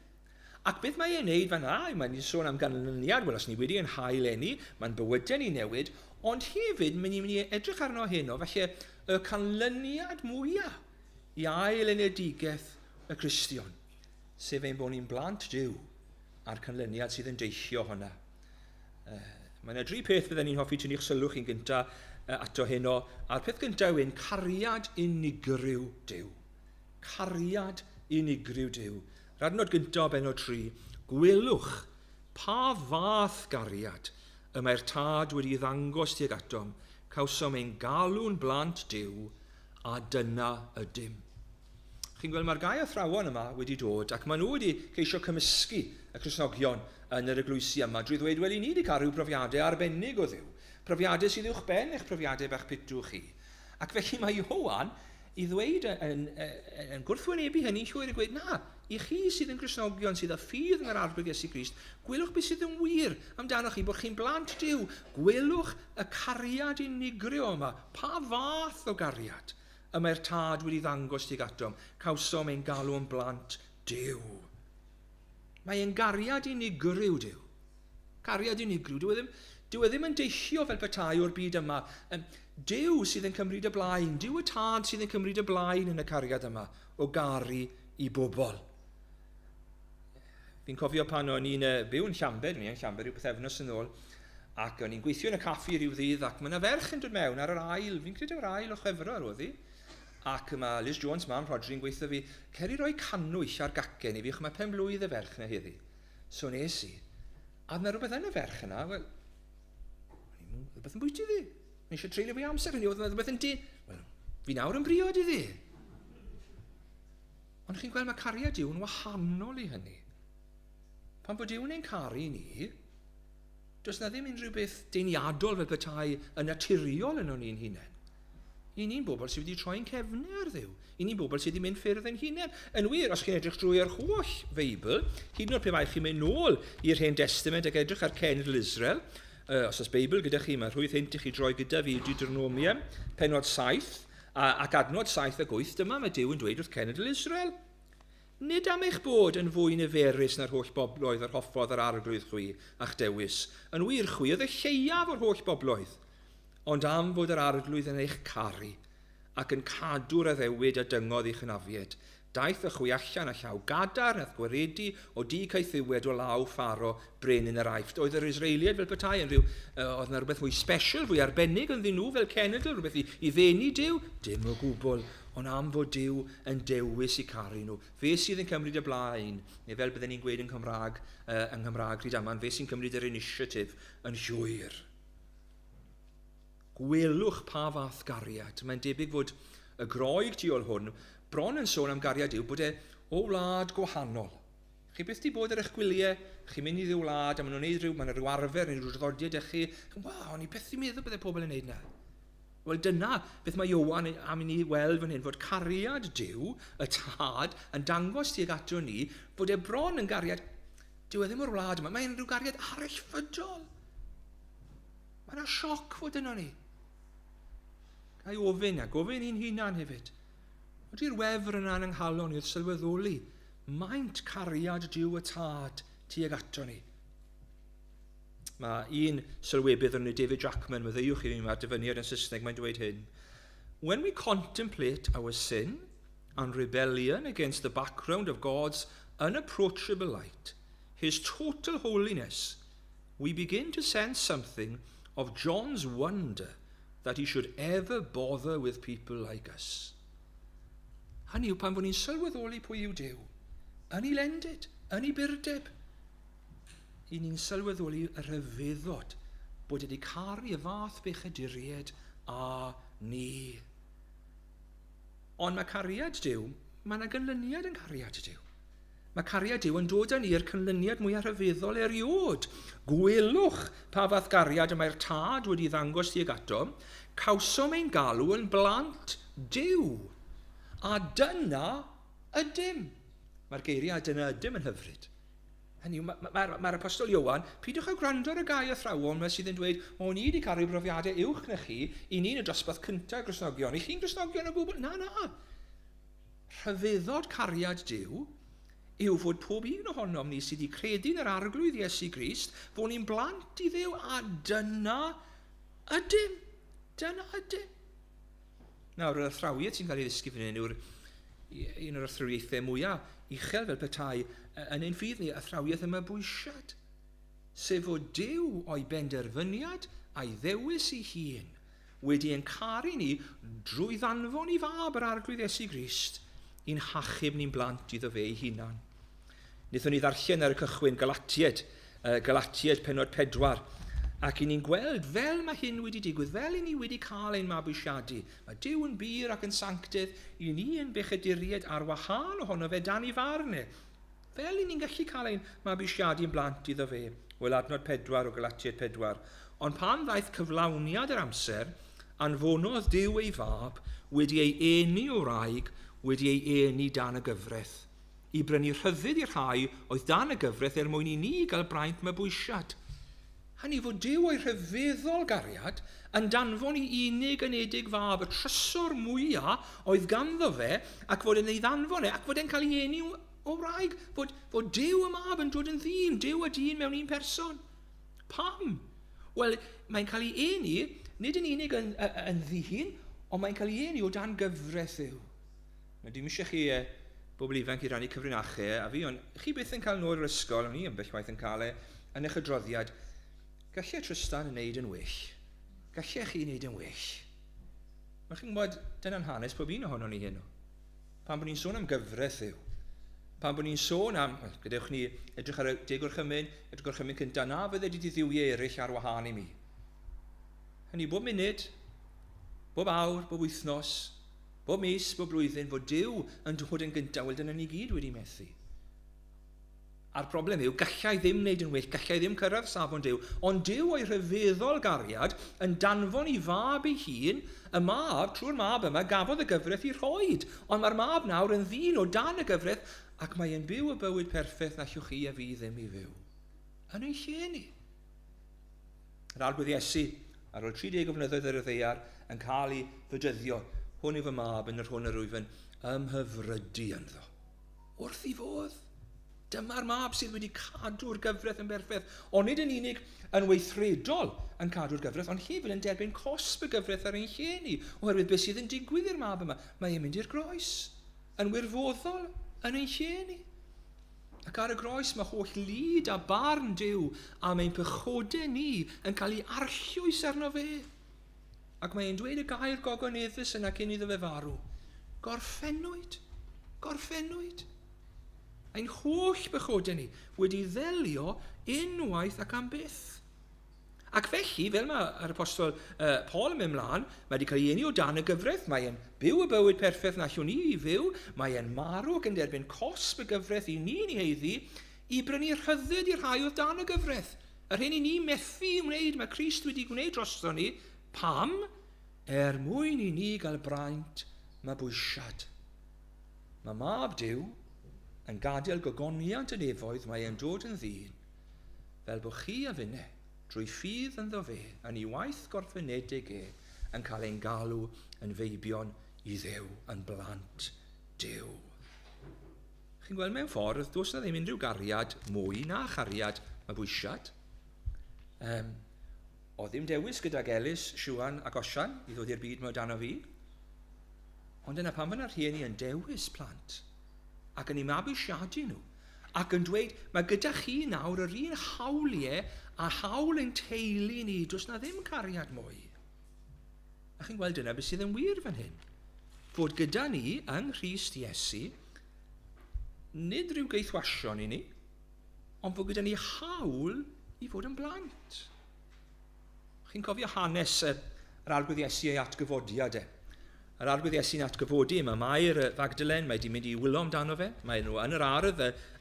Ac beth mae e'n neud fan mae'n sôn am ganlyniad, wel os ni wedi yn haeleni, mae'n bywydau ni newid, ond hefyd mae'n mynd i edrych arno heno, felly y canlyniad mwyaf i ail enedigaeth y Cristion, sef ein bod ni'n blant Duw a'r canlyniad sydd yn deillio hwnna. Mae yna 3 peth fydden ni'n hoffi tynnu'ch sylw chi'n gyntaf ato heno, a'r peth gyntaf yw'n cariad unigryw Duw. Cariad unigryw Duw. Yr adnod gyntaf benod 3, gwelwch pa fath gariad y mae'r tad wedi ddangos tuag atom, cawsom ein galw'n blant Duw, a dyna ydym. Chi'n gweld mae'r 2 athrawon yma wedi dod, ac maen nhw wedi ceisio cymysgu y Cristnogion yn yr eglwysi yma, drwy ddweud, wel, i ni wedi cael rhyw brofiadau arbennig o Dduw. Profiadau sydd uwch ben eich profiadau bach pitw chi. Ac felly mae Iowan i ddweud yn gwrthwynebu hynny, llwyr i gweud, na, i chi sydd yn Gristnogion, sydd â ffydd yn yr arglwydd Iesu Grist, gwelwch beth sydd yn wir amdanoch chi, bod chi'n blant Duw. Gwelwch y cariad unigryw yma. Pa fath o gariad y mae'r tad wedi ddangos tuag atom, cawsom ein galw'n blant Duw. Mae'n gariad unigryw Duw. Cariad unigryw. Dyw e ddim yn deillio fel petai o'r byd yma. Duw sydd yn cymryd y blaen, Duw y tad sydd yn cymryd y blaen yn y cariad yma, o garu i bobl. Fi'n cofio pan o'n i'n byw yn Llambed, o'n i'n Llambed rhyw bythefnos yn ôl, ac o'n i'n gweithio yn y caffi rhyw ddydd, ac mae yna ferch yn dod mewn ar yr ail, fi'n credu yr ail o Chwefror oedd hi, ac mae Liz Jones, mam Rodri'n gweithio fi, cer i roi canwyll ar gacen i fi, mae pen blwydd y ferch yna heddi. So nes i. A yna rhywbeth yn y ferch yna, wel, rhywbeth yn bwyty ddi. Mae eisiau treulio fi amser hynny, oedd rhywbeth yn dyn. Wel, fi nawr yn briod i ddi. Ond chi'n gweld mae cariad Duw yn wahanol i hynny. Pan bod Duw'n ein caru ni, does na ddim unrhyw beth deiniadol fel petai yn naturiol yn o'n i'n hunain. I ni'n bobl sydd wedi troi'n cefnau ar Dduw. I ni'n bobl sydd wedi mynd ffyrdd yn hunain. Yn wir, os chi'n edrych drwy'r holl Feibl, hyd yn oed pe mae chi'n mynd nôl i'r Hen Testament ac edrych ar cenedl Israel, os oes Beibl gyda chi, mae rhwydd hynnt i chi droi gyda fi Deuteronomium, penod 7, ac adnod 7 ac 8, dyma mae Duw yn dweud wrth cenedl Israel. Nid am eich bod yn fwy niferus na'r holl bobloedd ar hoffodd yr arglwydd chwi a'ch dewis. Yn wir, chwi oedd y lleiaf o'r holl bobloedd, ond am fod yr arglwydd yn eich caru ac yn cadw'r addewid a dyngodd i'ch ynafied. Daeth y chwi allan a llaw gadar nath gwaredu o di caethiwed o law Pharo brenin yr Aifft. Oedd yr Israeliad fel petai yn rhyw, oedd yna rhywbeth fwy special, fwy arbennig yn ddyn nhw fel cenedl, rhywbeth i ddenu Duw, dim o gwbl, ond am fod Duw yn dewis i caru nhw. Fe sydd yn cymryd y blaen, neu fel bydden ni'n gweud yng Nghymraeg Rhydaman, fe sy'n cymryd yr initiatif yn llwyr. Gwelwch pa fath gariad. Mae'n debyg fod y groeg tu ôl hwn bron yn sôn am gariad Duw bod e o wlad gwahanol. Chi byth di bod ar eich gwyliau, chi'n mynd i ddiw wlad, a maen nhw'n neud maen rhyw arfer neu rhyw draddodiad eich chi, waw, ni byth i meddwl byddai pobl yn neud na. Wel, dyna beth mae Iowan am i ni weld fan hyn, fod cariad Duw, y tad, yn dangos tuag ato ni, bod e bron yn gariad, Duw e ddim o'r wlad yma, mae'n rhyw gariad arallfydol. Mae yna sioc fod yno ni. Gai ofyn i'n hunan hefyd. Ydy'r wefr yna'n ynghalon i wrth sylweddoli maint cariad Duw y tad tuag ato ni. Mae un sylwebydd yn David Jackman, meddeiwch i ni mae'r dyfyniad yn Saesneg, mae'n dweud hyn. When we contemplate our sin and rebellion against the background of God's unapproachable light, his total holiness, we begin to sense something of John's wonder that he should ever bother with people like us. Hynny yw pan bod ni'n sylweddoli pwy yw Duw, yn ei lendid, yn ei byrdeb, i ni'n sylweddoli y rhyfeddod bod wedi caru y fath bechaduriaid a ni. Ond mae cariad Duw, mae yna gynlyniad yn cariad Duw. Mae cariad Duw yn dod â ni i'r cynlyniad mwyaf rhyfeddol eriod. Gwelwch pa fath gariad y mae'r tad wedi ddangos tuag ato, cawsom ein galw yn blant Duw. A dyna ydym. Mae'r geiriau dyna ydym yn hyfryd. Hynny yw, mae'r apostol Iowan, pidwch a gwrando ar y gair athrawon yma sydd yn dweud, o ni wedi cael brofiadau uwch na chi, i ni'n y dosbarth cyntaf Gristnogion, i chi'n Gristnogion o gwbl. Na. Rhyfeddod cariad Duw yw fod pob un ohonom ni sydd wedi credu yn yr arglwydd Iesu Grist, fod ni'n blant i Dduw, a dyna ydym. Dyna ydym. Nawr, yr athrawiad sy'n cael ei ddysgu fan hyn yw'r un o'r athrawiaethau mwyaf uchel fel petai yn ein ffydd ni, athrawiaeth yma bwysiad. Sef fod Duw o'i benderfyniad a'i ddewis ei hun wedi ein caru ni drwy ddanfon i fab yr arglwydd Iesu Grist i'n hachub ni'n blant iddo fe ei hunan. Wnaethon ni ddarllen ar y cychwyn Galatied pennod 4, ac i ni'n gweld fel mae hyn wedi digwydd, fel i ni wedi cael ein mabwysiadu. Mae Duw yn bir ac yn sanctydd, i ni yn bechaduriaid ar wahân ohono fe dan ei farn. Fel i ni'n gallu cael ein mabwysiadu'n blant iddo fe. Wel, adnod 4 o Galatied 4. Ond pan ddaeth cyflawniad yr amser, anfonodd Duw ei fab wedi ei eni o wraig, wedi ei eni dan y gyfraith. I brynu rhyddid i'r rhai oedd dan y gyfraith mwyn i ni gael braint mabwysiad. Hynny fod Duw o'i rhyfeddol gariad yn danfon i unig unedig fab, y trysor mwyaf oedd ganddo fe, ac fod yn ei ddanfon ac fod e'n cael ei eni o wraig, fod Duw y mab yn dod yn ddyn, Duw a dyn mewn un person. Pam? Wel, mae'n cael ei eni, nid yn unig yn ddyn, ond mae'n cael ei eni o dan gyfraith yw. Dwi'n eisiau chi bobl ifanc i rannu cyfrinachau, a fi, ond chi byth yn cael nôl yr ysgol, ond ni yn bell waith yn cael yn eich adroddiad. Gallai Tristan yn neud yn well. Gallai chi neud yn well. Mae chi'n gwybod, dyna'n hanes pob un ohono ni hyn. Pan bod ni'n sôn am gyfraith yw. Pan bod ni'n sôn am, gadewch ni edrych ar y degorchymyn cyntaf, na fydde wedi ddiwiau eraill ar wahân i mi. Hynny, bob munud, bob awr, bob wythnos, bob mis, bob blwyddyn, fod Duw yn dod yn gyntaf, wel dyna ni gyd wedi methu. A'r broblem yw, gallai ddim wneud yn well, gallai ddim cyrraedd safon Duw, ond Duw o'i rhyfeddol gariad yn danfon i fab ei hun, y mab, trwy'r mab yma, gafodd y gyfraith i rhoed, ond mae'r mab nawr yn ddyn o dan y gyfraith, ac mae'n byw y bywyd perffaith na allwch chi a fi ddim i fyw. Yn ein lle ni. Yr arglwydd Iesu, ar ôl 30 o flynyddoedd ar y ddeiar, yn cael ei fydyddio, hwn yw fy mab yn yr hwn yr wyfyn, ymhyfrydu ynddo. Wrth i fodd. Dyma'r mab sydd wedi cadw'r gyfraith yn berffaith, ond nid yn unig yn weithredol yn cadw'r gyfraith, ond hefyd yn derbyn cosb y gyfraith ar ein lle ni, oherwydd beth sydd yn digwydd i'r mab yma. Mae e'n mynd i'r groes, yn wirfoddol yn ein lle ni. Ac ar y groes mae holl lyd a barn Duw am ein pechodau ni yn cael ei arllwys arno fe. Ac mae e'n dweud y gair gogoneddus yna cyn iddo fe farw. Gorffennwyd. Gorffennwyd. Ein holl bychodau ni wedi ddelio unwaith ac am byth. Ac felly, fel mae'r apostol Paul yn mynd mlaen, mae wedi cael ei eni o dan y gyfraith, mae e'n byw y bywyd perffaith na allwn ni i fyw, mae e'n marw ac yn derbyn cosb y gyfraith i ni'n ei heiddi, i brynu rhyddid i'r rhai oedd dan y gyfraith. Yr hyn i ni methu i wneud, mae Crist wedi gwneud drosto ni, pam? Mwyn i ni gael braint mabwysiad. Mae mab Duw yn gadael gogoniant y nefoedd mae e'n dod yn ddyn, fel bod chi a finne, drwy ffydd ynddo fe, yn ei waith gorffenedig yn cael ein galw yn feibion i Dduw, yn blant Duw. Chi'n gweld mewn ffordd, does na ddim unrhyw gariad mwy na chariad mabwysiad. O ddim dewis gydag Elis, Siwan ac Osian i ddod i'r byd mewn dan o fi, ond yna pan fyna'r rhieni yn dewis plant, ac yn ei mabwysiadu nhw, ac yn dweud, mae gyda chi nawr yr un hawliau a hawl ein teulu ni, does na ddim cariad mwy. A chi'n gweld yna beth sydd yn wir fan hyn. Fod gyda ni yng Nghrist Iesu, nid rhyw geithwasion i ni, ond fod gyda ni hawl i fod yn blant. Chi'n cofio hanes yr arglwydd Iesu ei atgyfodiad e. Yr arglwydd Iesu'n atgyfodi, mae Mair Fagdalen, mae wedi mynd i wylo amdano fe. Mae nhw yn yr ardd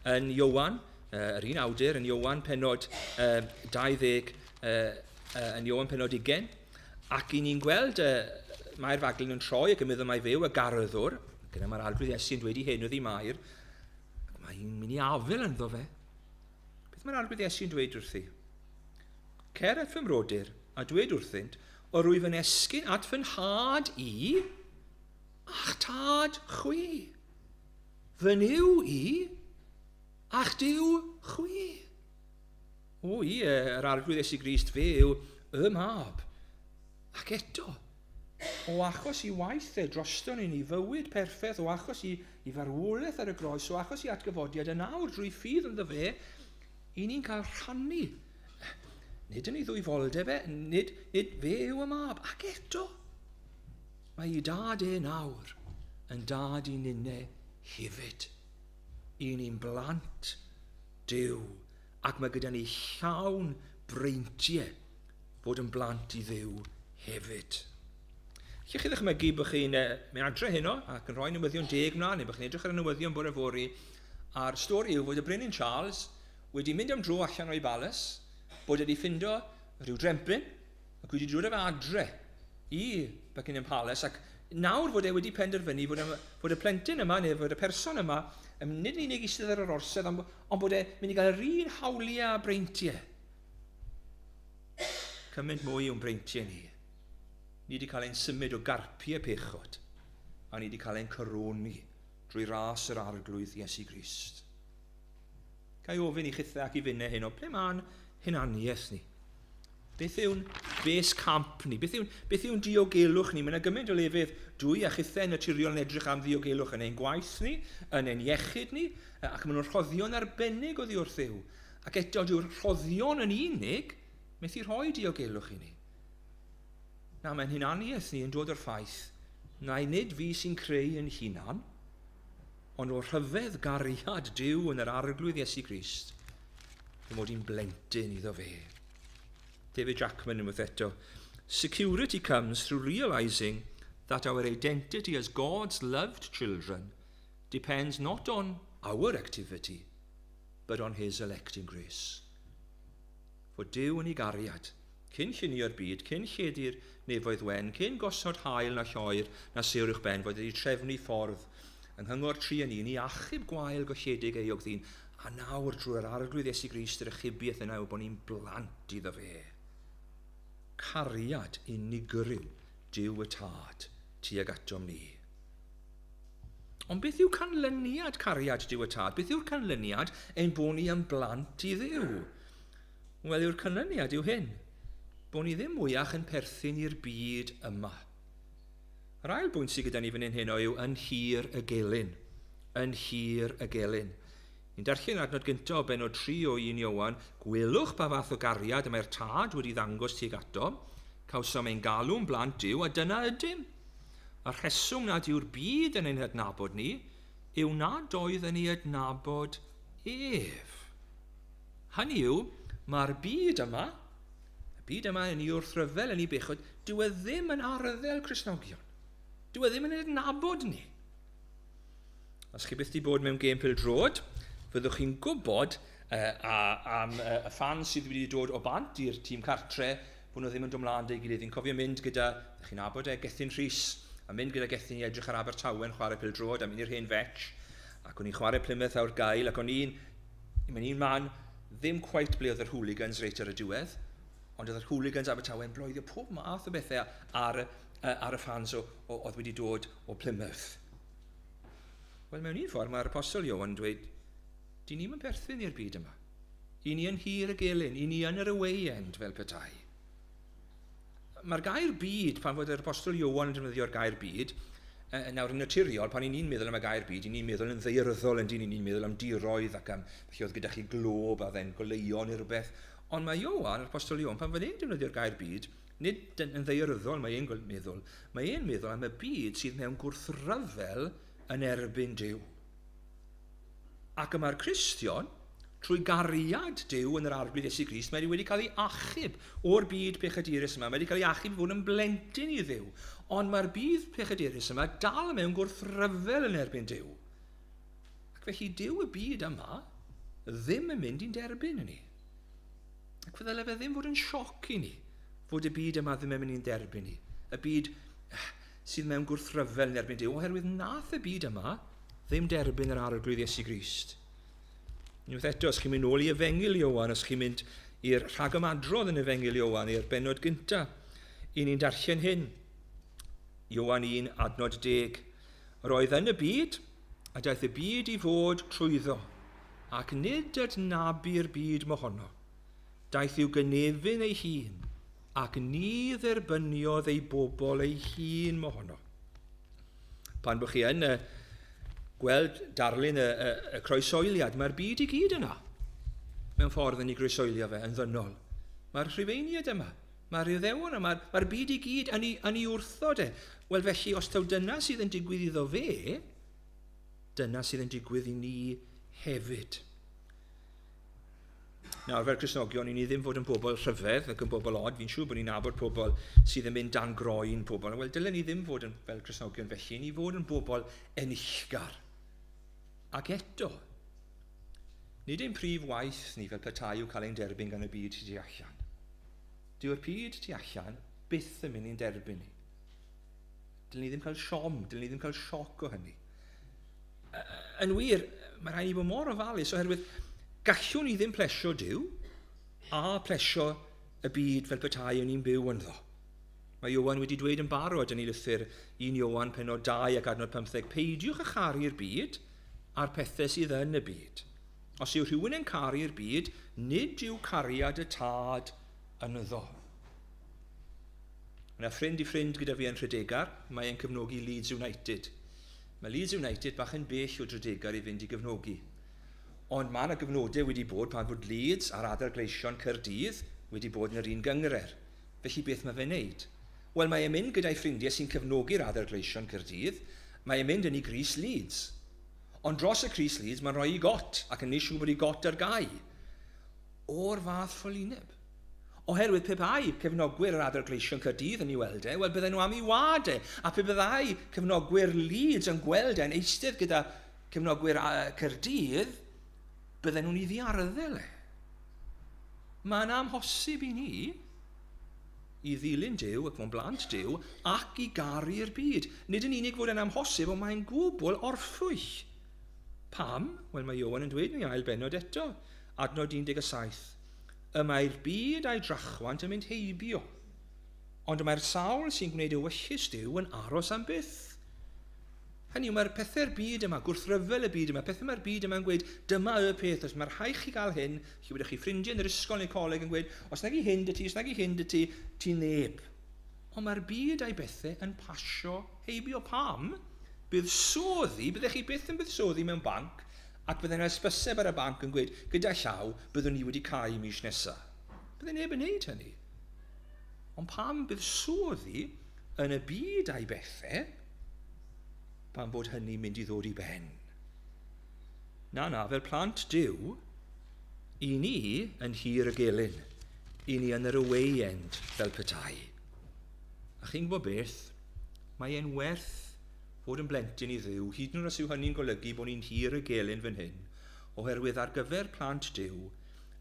yn Iowan, yr un awdur yn Iowan penod 20, yn Iowan penod 20. Ac i ni'n gweld Mair Fagdalen yn troi ac yn meddwl mai fyw y garddwr. Gyda mae'r arglwydd Iesu'n dweud i hyn wrth i Mair. Mae'n mynd i afel ynddo fe. Beth mae'r arglwydd Iesu'n dweud wrthi? Cer at fy mrodyr a dweud wrthynt, o rwy fy nesgyn at fy nhad i, a'ch tad chwi. Fy niw i, a'ch diw chwi. O i, yr arglwydd Iesu Grist, fe yw y mab. Ac eto, o achos i waith e droston i ni fywyd perffaith, o achos i farwolaeth ar y groes, o achos i atgyfodiad, yn awr drwy ffydd ynddo fe, i ni'n cael rhannu. Nid yn ei ddwyfoldeb e, nid fe yw y mab. Ac eto, mae ei dad e nawr yn dad i ninne hefyd. I ni'n blant Duw, ac mae gyda ni llawn breintiau fod yn blant i Dduw hefyd. Chi'ch chi ddychmygu bod chi'n mynd adre heno ac yn rhoi newyddion 10 mlaen, neu bod chi'n edrych ar y newyddion bore fori, a'r stori yw fod y Brenin Charles wedi mynd am dro allan o'i balas, bod wedi ffindo rhyw drempyn, ac wedi dod â fe adre i Buckingham Palace, ac nawr fod e wedi penderfynu fod y plentyn yma, neu fod y person yma, nid yn unig eistedd ar yr orsedd, ond bod e mynd i gael yr un hawliau a breintiau. Cymaint mwy o'n breintiau ni. Ni wedi cael ein symud o garpiau pechod, a ni wedi cael ein coroni drwy ras yr arglwydd Iesu Grist. Gai ofyn i chithau ac i finne hyn o ble ma'n hunaniaeth ni? Beth yw'n bes camp ni? Beth yw'n diogelwch ni? Mae yna gymaint o lefydd dwy a chithau naturiol yn edrych am ddiogelwch yn ein gwaith ni, yn ein iechyd ni, ac maen nhw'n rhoddion arbennig o ddiwrth Dduw. Ac eto, dyw'r rhoddion yn unig methu rhoi diogelwch i ni. Na, mae'n hunaniaeth ni yn dod o'r ffaith na nid fi sy'n creu yn hunan, ond o rhyfedd gariad Duw yn yr arglwydd Iesu Grist, y mod i'n blentyn iddo fe. David Jackman unwaith eto, security comes through realizing that our identity as God's loved children depends not on our activity, but on his electing grace. Fod Duw yn ei gariad, cyn llunio'r byd, cyn lledu'r nefoedd wen, cyn gosod hael na lloer na sewr uwch ben, fod wedi trefnu ffordd yng nghyngor tri yn un i achub gwael golledig eog ddyn, a nawr drwy'r arglwydd Iesu Grist yr achubiaeth yna yw bod ni'n blant iddo fe. Cariad unigryw Duw y Tad tuag atom ni. Ond beth yw canlyniad cariad Duw y Tad? Beth yw'r canlyniad ein bod ni yn blant i Dduw? Wel, yw'r canlyniad yw hyn, bod ni ddim mwyach yn perthyn i'r byd yma. Yr ail bwynt sydd gyda ni fan hyn yw yn hir y gelyn. Yn hir y gelyn. Ni'n darllen adnod gyntaf o benod 3 o 1 Iowan, gwelwch pa fath o gariad y mae'r tad wedi ddangos tuag ato, cawsom ein galw'n blant Duw, a dyna ydym. A rheswm nad yw'r byd yn ein adnabod ni, yw nad oedd yn ei adnabod ef. Hynny yw, mae'r byd yma yn ei wrthryfel, yn ei bechod, dyw e ddim yn arddel Cristnogion. Dyw e ddim yn adnabod ni. Os chi byth di bod mewn gêm pêl-drod, fyddwch chi'n gwybod am y ffan sydd wedi dod o bant i'r tîm cartre, bod nhw ddim yn dod ei gilydd. Fi'n cofio mynd gyda, chi'n nabod Gethin Rhys, a mynd gyda Gethin i edrych ar Abertawe yn chwarae pêl-drod, a mynd i'r hen fetch, ac o'n i'n chwarae Plymouth awr gael, ac o'n un man ddim cweit ble oedd yr hooligans reit ar y diwedd, ond oedd yr hooligans Abertawe yn bloeddio pob math o bethau ar y ffans oedd wedi dod o Plymouth. Wel, mewn un ffordd, mae'r apostol Iowan yn dweud, di ni'n perthyn i'r byd yma. I ni yn hir y gelyn, i ni yn yr away end fel petai. Mae'r gair byd, pan fod yr apostol Iowan yn defnyddio'r gair byd, nawr yn naturiol, pan ni'n meddwl am y gair byd, ni'n meddwl yn ddeirddol, ni'n meddwl am diroedd ac am felly oedd gyda chi glob a dden goleuon neu rhywbeth. Ond mae Iowan, yr apostol Iowan, pan fod e'n defnyddio'r gair byd, nid yn ddeiryddol mae e'n meddwl, mae e'n meddwl am y byd sydd mewn gwrthryfel yn erbyn Duw. Ac yma'r Cristion, trwy gariad Duw yn yr arglwydd Iesu Grist, mae wedi cael ei achub o'r byd pechadurus yma. Mae wedi cael ei achub fod yn blentyn i Dduw. Ond mae'r byd pechadurus yma dal mewn gwrthryfel yn erbyn Duw. Ac felly Duw y byd yma ddim yn mynd i'n derbyn ni. Ac fyddai fe ddim fod yn sioc i ni fod y byd yma ddim yn mynd i'n derbyn ni. Y byd sydd mewn gwrthryfel yn erbyn Duw, oherwydd nath y byd yma ddim derbyn yr arglwydd Iesu Grist. Unwaith eto, os chi'n mynd nôl i Efengil Ioan, os chi'n mynd i'r rhagymadrodd yn Efengil Ioan, i'r bennod gynta, i ni'n darllen hyn. Ioan 1, adnod 10. Roedd yn y byd, a daeth y byd i fod trwyddo, ac nid adnabu'r byd mohono. Daeth i'w gynefin ei hun, ac ni dderbyniodd ei bobl ei hun mohono. Pan bych chi yn gweld darlun y croesoeliad, mae'r byd i gyd yna. Mewn ffordd yn ei groesoelio fe, yn ddynol. Mae'r rhufeiniad yma, mae'r Iddewon yma, mae'r byd i gyd yn ei wrthod e. Wel felly, os taw dyna sydd yn digwydd iddo fe, dyna sydd yn digwydd i ni hefyd. Nawr, fel Cristnogion, i ni ddim fod yn bobl rhyfedd ac yn bobl od. Fi'n siŵr bod ni'n nabod pobl sydd yn mynd dan groen pobl. Wel, dylen ni ddim fod yn fel Cristnogion felly. Ni fod yn bobl enillgar. Ac eto, nid ein prif waith ni fel petai yw cael ein derbyn gan y byd tu allan. Dyw'r byd tu allan byth yn mynd i'n derbyn ni. Dylen ni ddim cael siom, dylen ni ddim cael sioc o hynny. Yn wir, mae rhaid ni bod mor ofalus oherwydd gallwn ni ddim plesio Duw a plesio y byd fel petai yn ni'n byw ynddo. Mae Ioan wedi dweud yn barod yn ei lythyr 1 Ioan pennod 2 ac adnod 15, peidiwch â charu'r byd a'r pethau sydd yn y byd. Os yw rhywun yn caru'r byd, nid yw cariad y tad yn yddo. Yna ffrind i ffrind gyda fi yn Rhydegar, mae e'n cefnogi Leeds United. Mae Leeds United bach yn bell o Rhydegar i fynd i gefnogi. Ond mae yna gyfnodau wedi bod pan fod Leeds a'r adar gleision Caerdydd wedi bod yn yr un gyngred. Felly beth mae fe'n neud? Wel, mae e'n mynd gyda'i ffrindiau sy'n cefnogi'r adar gleision Caerdydd, mae e'n mynd yn ei grys Leeds. Ond dros y crys Leeds mae'n rhoi i got ac yn ei siŵr bod i got ar gau. O'r fath ffolineb. Oherwydd pe bai cefnogwyr yr adar gleision Caerdydd yn ei weld e, wel bydden nhw am ei wad e. A pe byddai cefnogwyr Leeds yn gweld e'n eistedd gyda cefnogwyr Caerdydd, bydden nhw'n ei ddiarddel e. Mae'n amhosib i ni i ddilyn Duw ac mewn blant Duw ac i garu'r byd. Nid yn unig fod yn amhosib, ond mae'n gwbl orffwys. Pam? Wel, mae Ioan yn dweud yn ei ail bennod eto, adnod 17. Y mae'r byd a'i drachwant yn mynd heibio, ond y mae'r sawl sy'n gwneud ewyllus Duw yn aros am byth. Hynny yw, mae'r pethau'r byd yma, gwrthryfel y byd yma, pethau mae'r byd yma yn gweud, dyma y peth, os mae'r rhaid chi gael hyn, chi wedi chi ffrindiau yn yr ysgol neu coleg yn gweud, os nag i hyn dy ti, os nag i hyn dy ti, ti neb. Ond mae'r byd a'i bethau yn pasio heibio. Pam? Byddech chi byth yn buddsoddi mewn banc, ac byddai'n esbyseb ar y banc yn gweud, gyda llaw, byddwn ni wedi cael mis nesaf. Byddai neb yn neud hynny. Ond pam buddsoddi yn y byd a'i bethau, pan bod hynny'n mynd i ddod i ben. Na, fel plant Duw, i ni yn hir y gelyn, i ni yn yr away end fel petai. A chi'n gwybod beth, mae e'n werth fod yn blentyn i Dduw, hyd yn oed os yw hynny'n golygu bod ni'n hir y gelyn fan hyn, oherwydd ar gyfer plant Duw,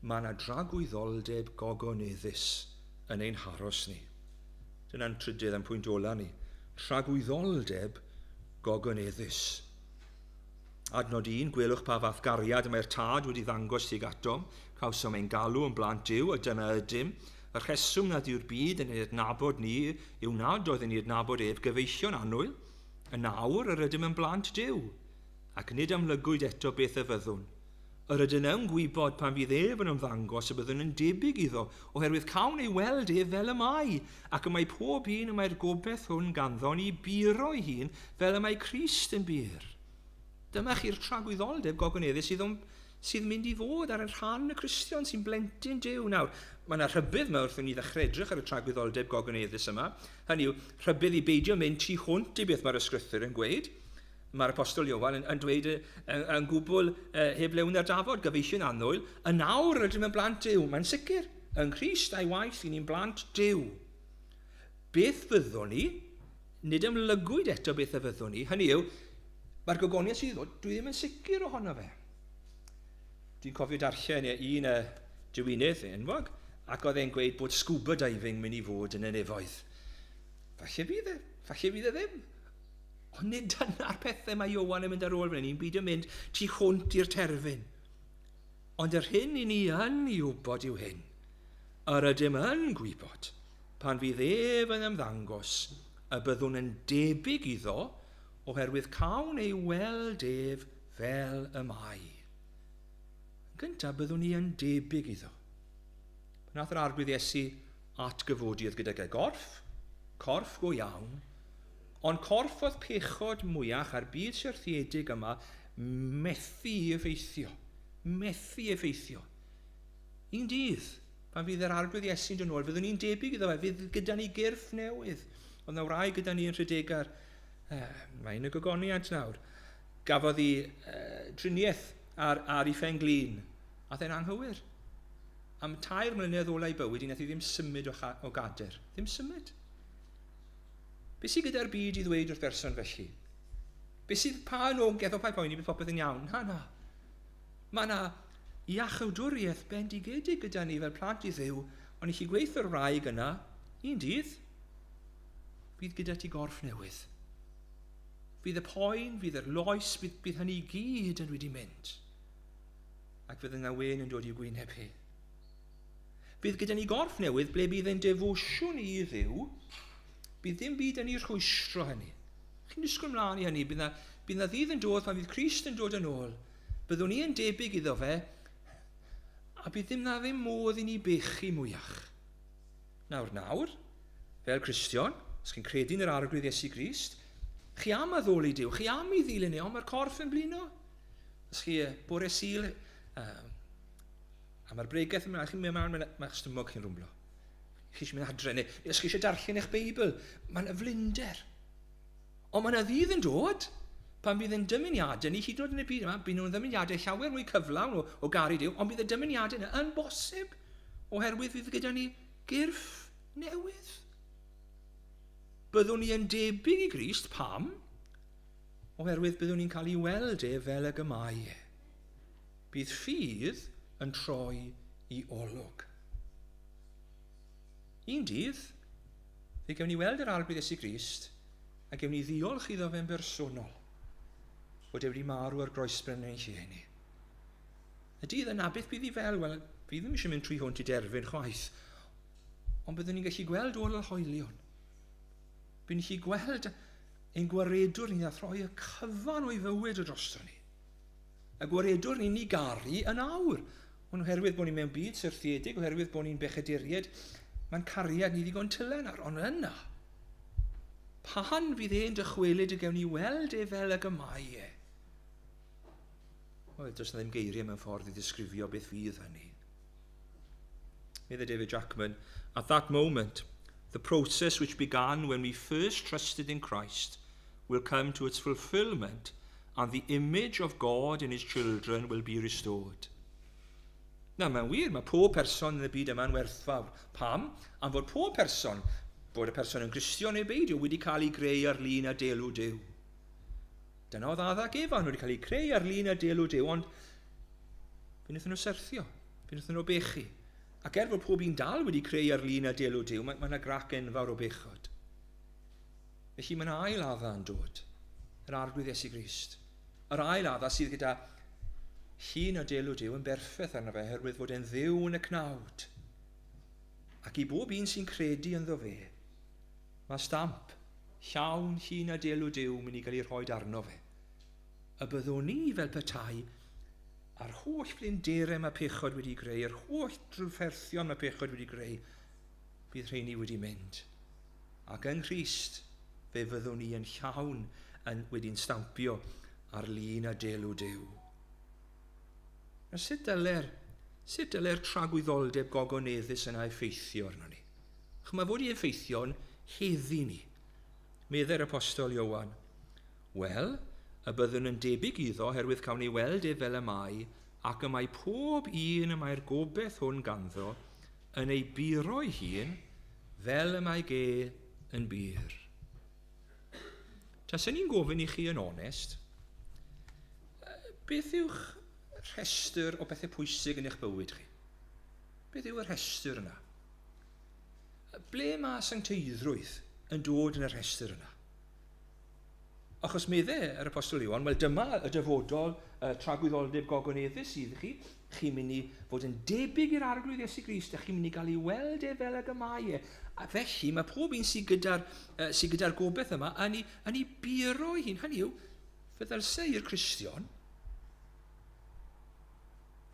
mae yna dragwyddoldeb gogoneddus yn ein haros ni. Dyna'n trydydd am pwynt ola ni. Tragwyddoldeb gogoneddus. Adnod 1, gwelwch pa fath gariad mae'r tad wedi ddangos tuag atom, cawsom ein galw yn blant Duw, a dyma ydym. Y rheswm nad yw'r byd yn ei adnabod ni yw nad oedd yn ei adnabod ef gyfeillion annwyl, y nawr yr ydym yn blant Duw, ac nid amlygwyd eto beth y fyddwn. Yr ydyn nhw'n gwybod pan fydd ef yn ymddangos y byddwn yn debyg iddo, oherwydd cawn ei weld ef fel y mae, ac y mae pob un y mae'r gobeith hwn ganddon i buro ei hun fel y mae Crist yn byr. Dyma chi'r tragwyddoldeb gogoneddus sydd mynd i fod ar y rhan y Cristion sy'n blentyn Duw. Nawr, mae yna rhybydd mawr wrth i ni ddechrau edrych ar y tragwyddoldeb gogoneddus yma. Hynny yw, rhybydd i beidio mynd tu hwnt i beth mae'r ysgrythur yn gweud. Mae'r apostol Iowan yn dweud yn gwbl heb lewn ar dafod, gyfeillio'n annwyl, y nawr rydym yn blant Duw. Mae'n sicr, yng Nghrist a'i waith i ni'n blant Duw. Beth fyddwn ni? Nid ymlygwyd eto beth y fyddwn ni. Hynny yw, mae'r gogoniaeth sydd ddod, dwi ddim yn sicr ohono fe. Dwi'n cofio darllen un diwynydd enwog, ac oedd e'n gweud bod scuba diving mynd i fod yn y nefoedd. Falle bydd e ddim. Ond nid dyna'r pethau mae Iowan yn mynd ar ôl fan hyn. Ni'n byd yn mynd tu hwnt i'r terfyn. Ond yr hyn i ni yn ei wybod yw hyn. Yr ydym yn gwybod pan fydd ef yn ymddangos y byddwn yn debyg iddo oherwydd cawn ei weld ef fel y mae. Yn gyntaf, byddwn ni yn debyg iddo. Nath yr arglwydd Iesu atgyfodiad gydag y corff go iawn, ond corff oedd pechod mwyach ar byd syrthiedig yma methu effeithio. Un dydd, pan fydd yr arglwydd Iesu'n dod nôl, fyddwn ni'n debyg iddo fe, fydd gyda ni gyrff newydd. Ond na wrai gyda ni yn Rhydegar, mae'n y gogoniad nawr, gafodd i driniaeth ar ei phen-glin, a dde'n anghywir. Am 3 mlynedd olau bywyd, i nath i ddim symud o gader. Ddim symud. Beth sydd gyda'r byd i ddweud wrth berson felly? Beth sydd pa nogeth o pa poeni bydd popeth yn iawn? Na. Mae yna iachawdwriaeth bendigedig gyda ni fel plant i Dduw, ond i chi gweithio'r wraig yna, un dydd, bydd gyda ti gorff newydd. Bydd y poen, bydd yr loes, bydd hynny gyd yn wedi mynd. Ac fydd yna wen yn dod i'w gwyneb hi. Bydd gyda ni gorff newydd ble bydd yn defosiwn i Dduw, bydd ddim byd yn ei rhwystro hynny. Chi'n disgwyl mlaen i hynny, bydd na ddydd yn dod pan fydd Crist yn dod yn ôl. Byddwn ni yn debyg iddo fe, a bydd ddim modd i ni bechu mwyach. Nawr, fel Cristion, os chi'n credu yn yr arglwydd Iesu Grist, chi am addoli Duw, chi am ei ddilyn ni, ond mae'r corff yn blino. Os chi bore Sul, a mae'r bregaeth yn mynd, chi'n mynd mae'ch stymog chi'n rwmblo. Chi eisiau mynd adre, neu os chi eisiau darllen eich Beibl, mae'n yflinder. Ond mae'n ddydd yn dod, pan bydd yn dymuniadau ni, hyd yn oed yn y byd yma, bydd nhw'n dymuniadau llawer mwy cyflawn o gari Duw, ond bydd y dymuniadau yna yn bosib, oherwydd fydd gyda ni gyrff newydd. Byddwn ni yn debyg i Grist, pam? Oherwydd byddwn ni'n cael ei weld fel y gymau. Bydd ffydd yn troi i olwg. Un dydd, fe gewn ni weld yr arglwydd Iesu Grist, a gewn ni ddiolch iddo fe'n bersonol, bod e wedi marw ar groesbren ein lle ni. Y dydd yna, beth bydd i fel? Wel, fi ddim eisiau mynd trwy hwnt i derfyn chwaith, ond byddwn ni'n gallu gweld ôl y hoelion. Byddwn ni'n gallu gweld ein gwaredwr ni a throi y cyfan o'i fywyd o drosto ni. Y gwaredwr ni'n ei garu yn awr. Ond oherwydd bod ni'n mewn byd syrthiedig, oherwydd bod ni'n bechaduriad, mae'n cariad ni ddigon tylen ar, ond yna. Pan fydd e'n dychwelyd y gewn ni weld fel y gymau e. Wel, does na ddim geiriau mewn ffordd i ddisgrifio beth fydd hynny. Meddai David Jackman, at that moment, the process which began when we first trusted in Christ will come to its fulfillment and the image of God in his children will be restored. Na, mae'n wir, mae pob person yn y byd yma'n werthfawr. Pam? Am fod pob person, bod y person yn Gristion neu beidio, wedi cael ei greu ar lun a delw Duw. Dyna oedd addag Efan wedi cael ei creu ar lun a delw Duw, ond fe wnaethon nhw syrthio, fe wnaethon nhw bechu. Ac fod pob un dal wedi creu ar lun a delw Duw, mae yna grac enfawr o bechod. Felly mae'n ail adda yn dod, yr arglwydd Iesu Grist. Yr ail adda sydd gyda llun o delw Duw yn berffaith arno fe, oherwydd fod e'n dduw yn y cnawd. Ac i bob un sy'n credu ynddo fe, mae stamp llawn llun o delw Duw mynd i gael ei rhoi arno fe. Y byddwn ni fel petai a'r holl blinderau mae pechod wedi greu, yr holl drwfferthion mae pechod wedi greu, bydd rheini wedi mynd. Ac yn Christ, fe fyddwn ni yn llawn wedi'n stampio ar lun a delw Duw. A sut dyle'r tragwyddoldeb gogoneddus yna effeithio arno ni? Mae fod i effeithio'n heddi ni. Medde'r apostol Iowan, wel, y byddwn yn debyg iddo herwydd cawn ni weld fel y mae, ac y mae pob un y mae'r gobeith hwn ganddo yn ei buro'i hun fel y mae ge yn bir. Taswn ni'n gofyn i chi yn onest, beth yw'ch rhestr o bethau pwysig yn eich bywyd chi? Beth yw y rhestr yna? Ble mae sancteiddrwydd yn dod yn y rhestr yna? Achos meddai yr apostol Iowan, wel dyma y dyfodol tragwyddoldeb gogoneddus sydd chi. Chi'n mynd i fod yn debyg i'r arglwydd Iesu Grist, a chi'n mynd i gael ei weld fel y gymau e. A felly mae pob un sydd gyda'r gobeith yma yn ei buro ei hun. Hynny yw, fe ddylse i'r Cristion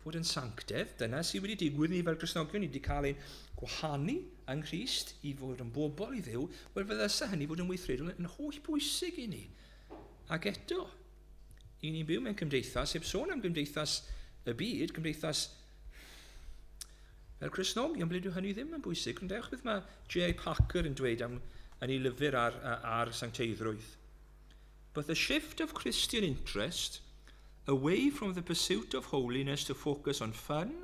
fod yn sanctedd. Dyna sydd wedi digwydd ni fel Cristnogion, ni wedi cael ein gwahanu yng Nghrist i fod yn bobl i Dduw. Wel, fe ddylse hynny fod yn weithredol yn holl bwysig i ni. Ac eto, i ni'n byw mewn cymdeithas, heb sôn am gymdeithas y byd, cymdeithas fel Cristnogion, ble dyw hynny ddim yn bwysig. Rydych beth mae J.I. Packer yn dweud yn ei lyfr ar sancteiddrwydd. But the shift of Christian interest away from the pursuit of holiness to focus on fun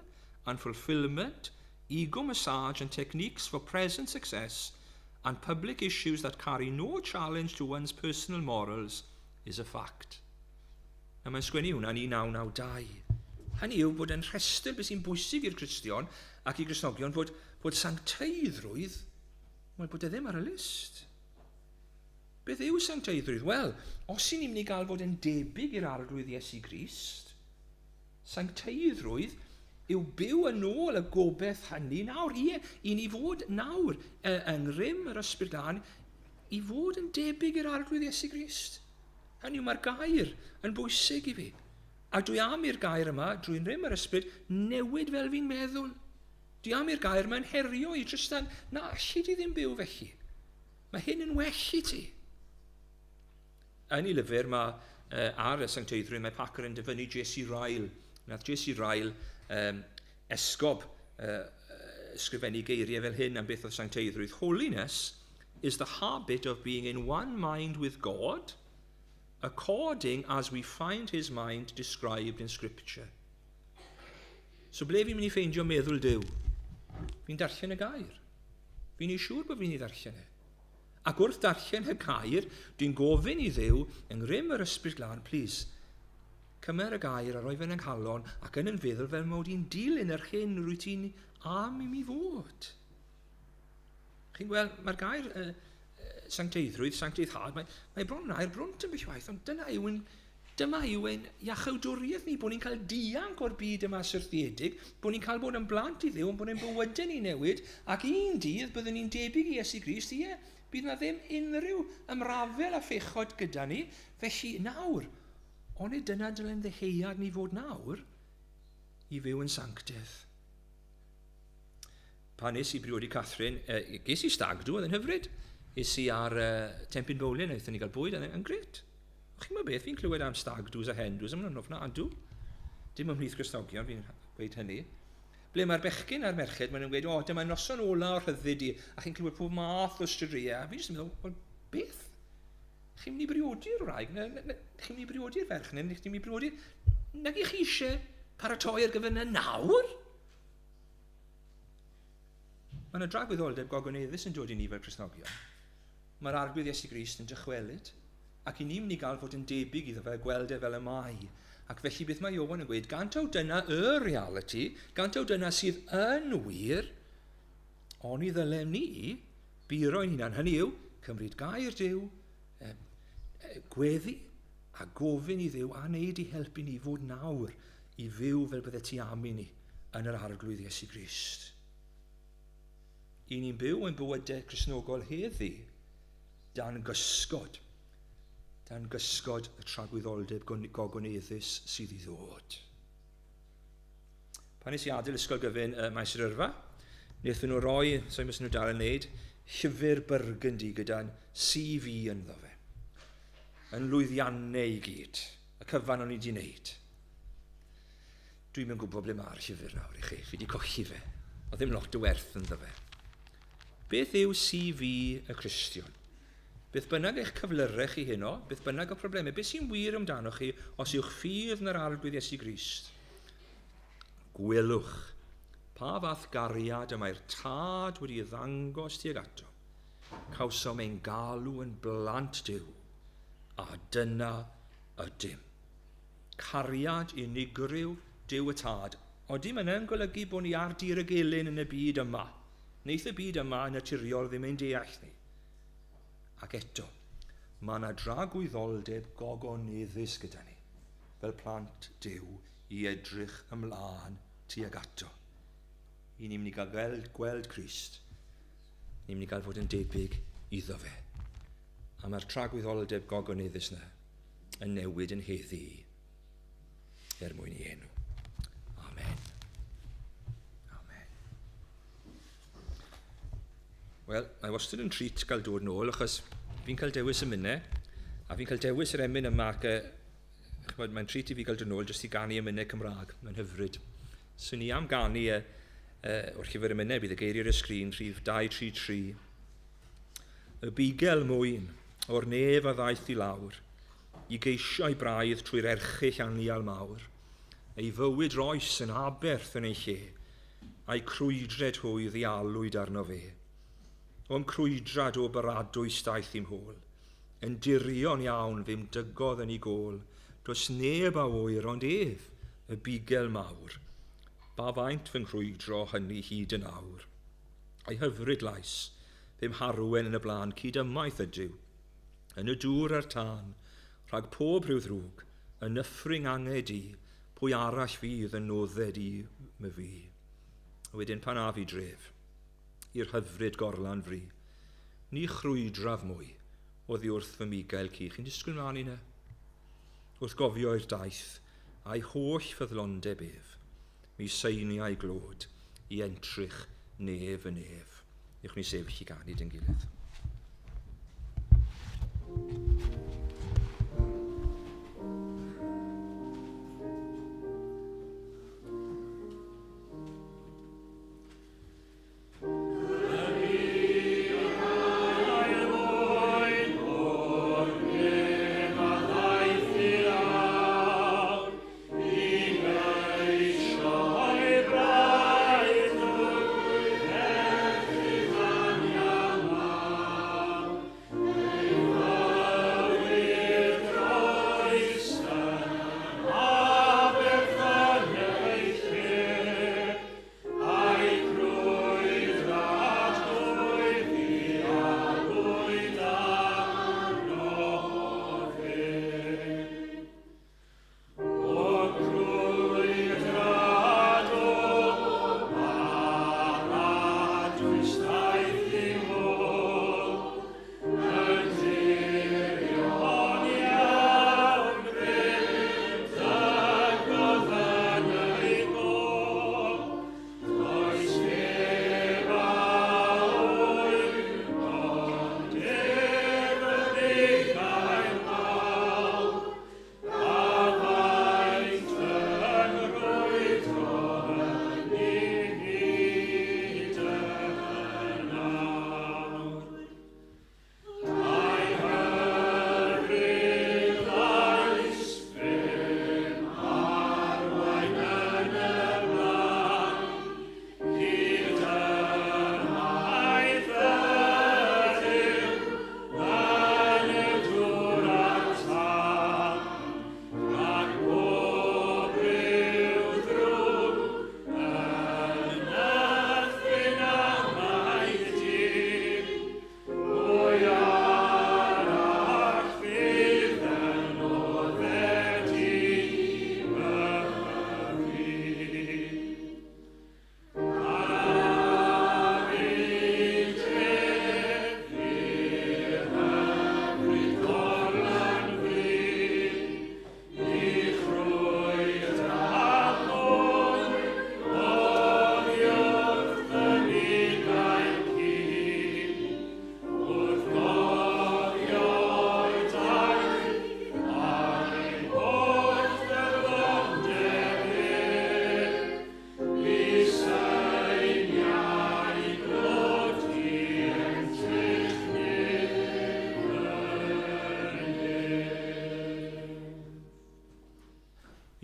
and fulfillment, ego massage and techniques for present success, and public issues that carry no challenge to one's personal morals is a fact. A mae'n sgwennu hwnna'n 1992. Hynny yw bod yn rhestr beth sy'n bwysig i'r Cristion ac i Gristnogion bod sancteiddrwydd, wel bod e ddim ar y list. Beth yw sancteiddrwydd? Wel, os i ni'n mynd i gael fod yn debyg i'r arglwydd Iesu Grist, sancteiddrwydd yw byw yn ôl y gobeith hynny nawr. I ni fod nawr yng ngrym yr ysbryd glân i fod yn debyg i'r arglwydd Iesu Grist. Hynny yw, mae'r gair yn bwysig i fi. A dwi am i'r gair yma, drwy'n rym yr ysbryd, newid fel fi'n meddwl. Dwi am i'r gair yma'n herio i Tristan, na, allu ti ddim byw felly. Mae hyn yn well i ti. Yn ei lyfr ar y sancteiddrwydd, mae Packer yn dyfynnu J.C. Ryle. Nath J.C. Ryle esgob ysgrifennu geiriau fel hyn am beth oedd sancteiddrwydd. Holiness is the habit of being in one mind with God, according as we find his mind described in Scripture. So ble fi'n mynd i ffeindio meddwl Duw? Fi'n darllen y gair. Fi'n ei siŵr bod fi'n ei darllen e. Ac wrth darllen y gair, dwi'n gofyn i Dduw yng ngrym yr ysbryd glân, please, cymer y gair a roi fe'n ynghalon ac yn feddwl fel mod i'n dilyn yr hyn rwy ti'n am i mi fod. Chi'n gweld, mae'r gair sancteiddrwydd, sancteiddhad, mae bron yn air brwnt yn beth waith, ond dyma yw ein iachawdwriaeth ni, bod ni'n cael dianc o'r byd yma syrthiedig, bod ni'n cael bod yn blant i Dduw, bod ein bywydau ni'n newid, ac un dydd byddwn ni'n debyg i Iesu Grist, bydd na ddim unrhyw ymrafel a phechod gyda ni, felly nawr, ond dyna dylen ddeheuad ni fod nawr i fyw yn sanctedd. Pan nes i briodi Catherine, ges i stagdw, oedd yn hyfryd. Is i ar Tempyn Bowlen, aethon ni gael bwyd, yn gret. Chi'n meddwl beth, fi'n clywed am stagdws a hendws, am yn ofnadw. Dim ymhlith Gristnogion, fi'n gweud hynny. Ble mae'r bechgyn a'r merched, maen nhw'n gweud, dyma'r noson ola o'r rhyddid i, a chi'n clywed pob math o striau. Fi'n jyst yn meddwl, wel, beth? Chi'n mynd i briodi'r wraig, chi'n mynd i briodi'r ferchnyn, chi'n mynd i briodi'r... Nag i chi eisiau paratoi ar gyfer yna nawr? Mae yna dragwyddoldeb gogoneddus yn dod i ni fel Cristnogion. Mae'r arglwydd Iesu Grist yn dychwelyd, ac i ni'n mynd i gael fod yn debyg iddo fe, gweld e fel y mae. Ac felly beth mae Iowan yn gweud, gant o dyna y reality, gant o dyna sydd yn wir, ond i ddylem ni buro'n hunan. Hynny yw, cymryd gair Duw, gweddi a gofyn i Dduw a wneud i helpu ni fod nawr i fyw fel bydde ti am i ni yn yr arglwydd Iesu Grist. I ni'n byw yn bywydau Cristnogol heddi dan gysgod y tragwyddoldeb gogoneddus sydd i ddod. Pan nes i adael ysgol gyfun maes yr yrfa, wnaethon nhw roi, so mis nhw dal yn neud, llyfr Burgundy gyda'n CV ynddo fe. Yn lwyddiannau i gyd, y cyfan o'n i wedi wneud. Dwi'n mynd gwybod ble mae'r llyfr nawr i chi. Fi wedi colli fe. O ddim lot o werth ynddo fe. Beth yw CV y Cristion? Beth bynnag eich cyflyrau chi heno, beth bynnag o problemau, beth sy'n wir amdano chi os yw'ch ffydd yn yr arglwydd Iesu Grist? Gwelwch pa fath gariad y mae'r tad wedi ddangos tuag ato. Cawsom ein galw yn blant Duw, a dyna ydym. Cariad unigryw Duw y tad. Odim yna'n golygu bod ni ar dir y gelyn yn y byd yma. Neith y byd yma yn naturiol ddim ein deall ni. Ac eto, mae yna dragwyddoldeb gogoneddus gyda ni, fel plant Duw i edrych ymlaen tuag ato. I ni'n mynd i gael gweld Crist, ni'n mynd i gael fod yn debyg iddo fe. A mae'r tragwyddoldeb gogoneddus yna yn newid yn heddi mwyn ei enw. Amen. Amen. Wel, mae wastad yn treat gael dod nôl, achos fi'n cael dewis y minnau, a fi'n cael dewis yr emyn yma, ac mae'n treat i fi gael dod nôl jyst i ganu y minnau Cymraeg. Mae'n hyfryd. So ni am ganu o'r llyfr y minnau, bydd y geiriau ar y sgrin, rhif 233. Y bigel mwyn o'r nef a ddaeth i lawr, i geisio'i braidd trwy'r erchill anial mawr, ei fywyd roes yn aberth yn ei lle, a'i crwydred hwydd i alwyd arno fe. O'n crwydrad o baradwys daeth i'm hôl, yn dirion iawn ddim dygodd yn ei gôl, does neb a wyr ond ef, y bigel mawr. Ba faint fy nghrwydro hynny hyd yn awr. A'i hyfryd lais, ddim harwen yn y blaen cyd ymaith ydyw. Yn y dŵr a'r tân, rhag pob rhyw ddrwg, yn nyffring anged i, pwy arall fydd yn nodded i my fi. Wedyn pan a fi dref, i'r hyfryd gorlan fri, ni chrwydraf mwy, oddi wrth fy migael ci. Chi'n disgwyl mlaen i na? Wrth gofio'r daith, a'i holl ffyddlondeb ef, mi seiniau glod, i entrych nef y nef. Newch ni sefyll i ganid yn gilydd.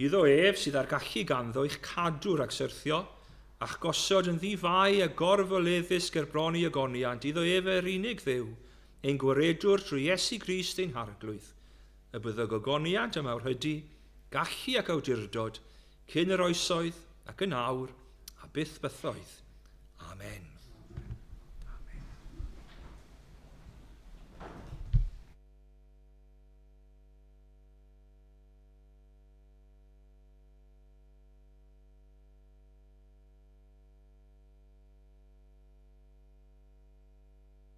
Iddo ef sydd ar gallu ganddo i'ch cadw rhag syrthio, a'ch gosod yn ddifau a gorfoleddus ger bron i agoniant. Iddo ef yr unig ddew, ein gwaredwr trwy Iesu Grist ein harglwydd. Y byddog ogoniant am awrhydu, gallu ac awdurdod, cyn yr oesoedd ac yn awr, a byth bythoedd. Amen.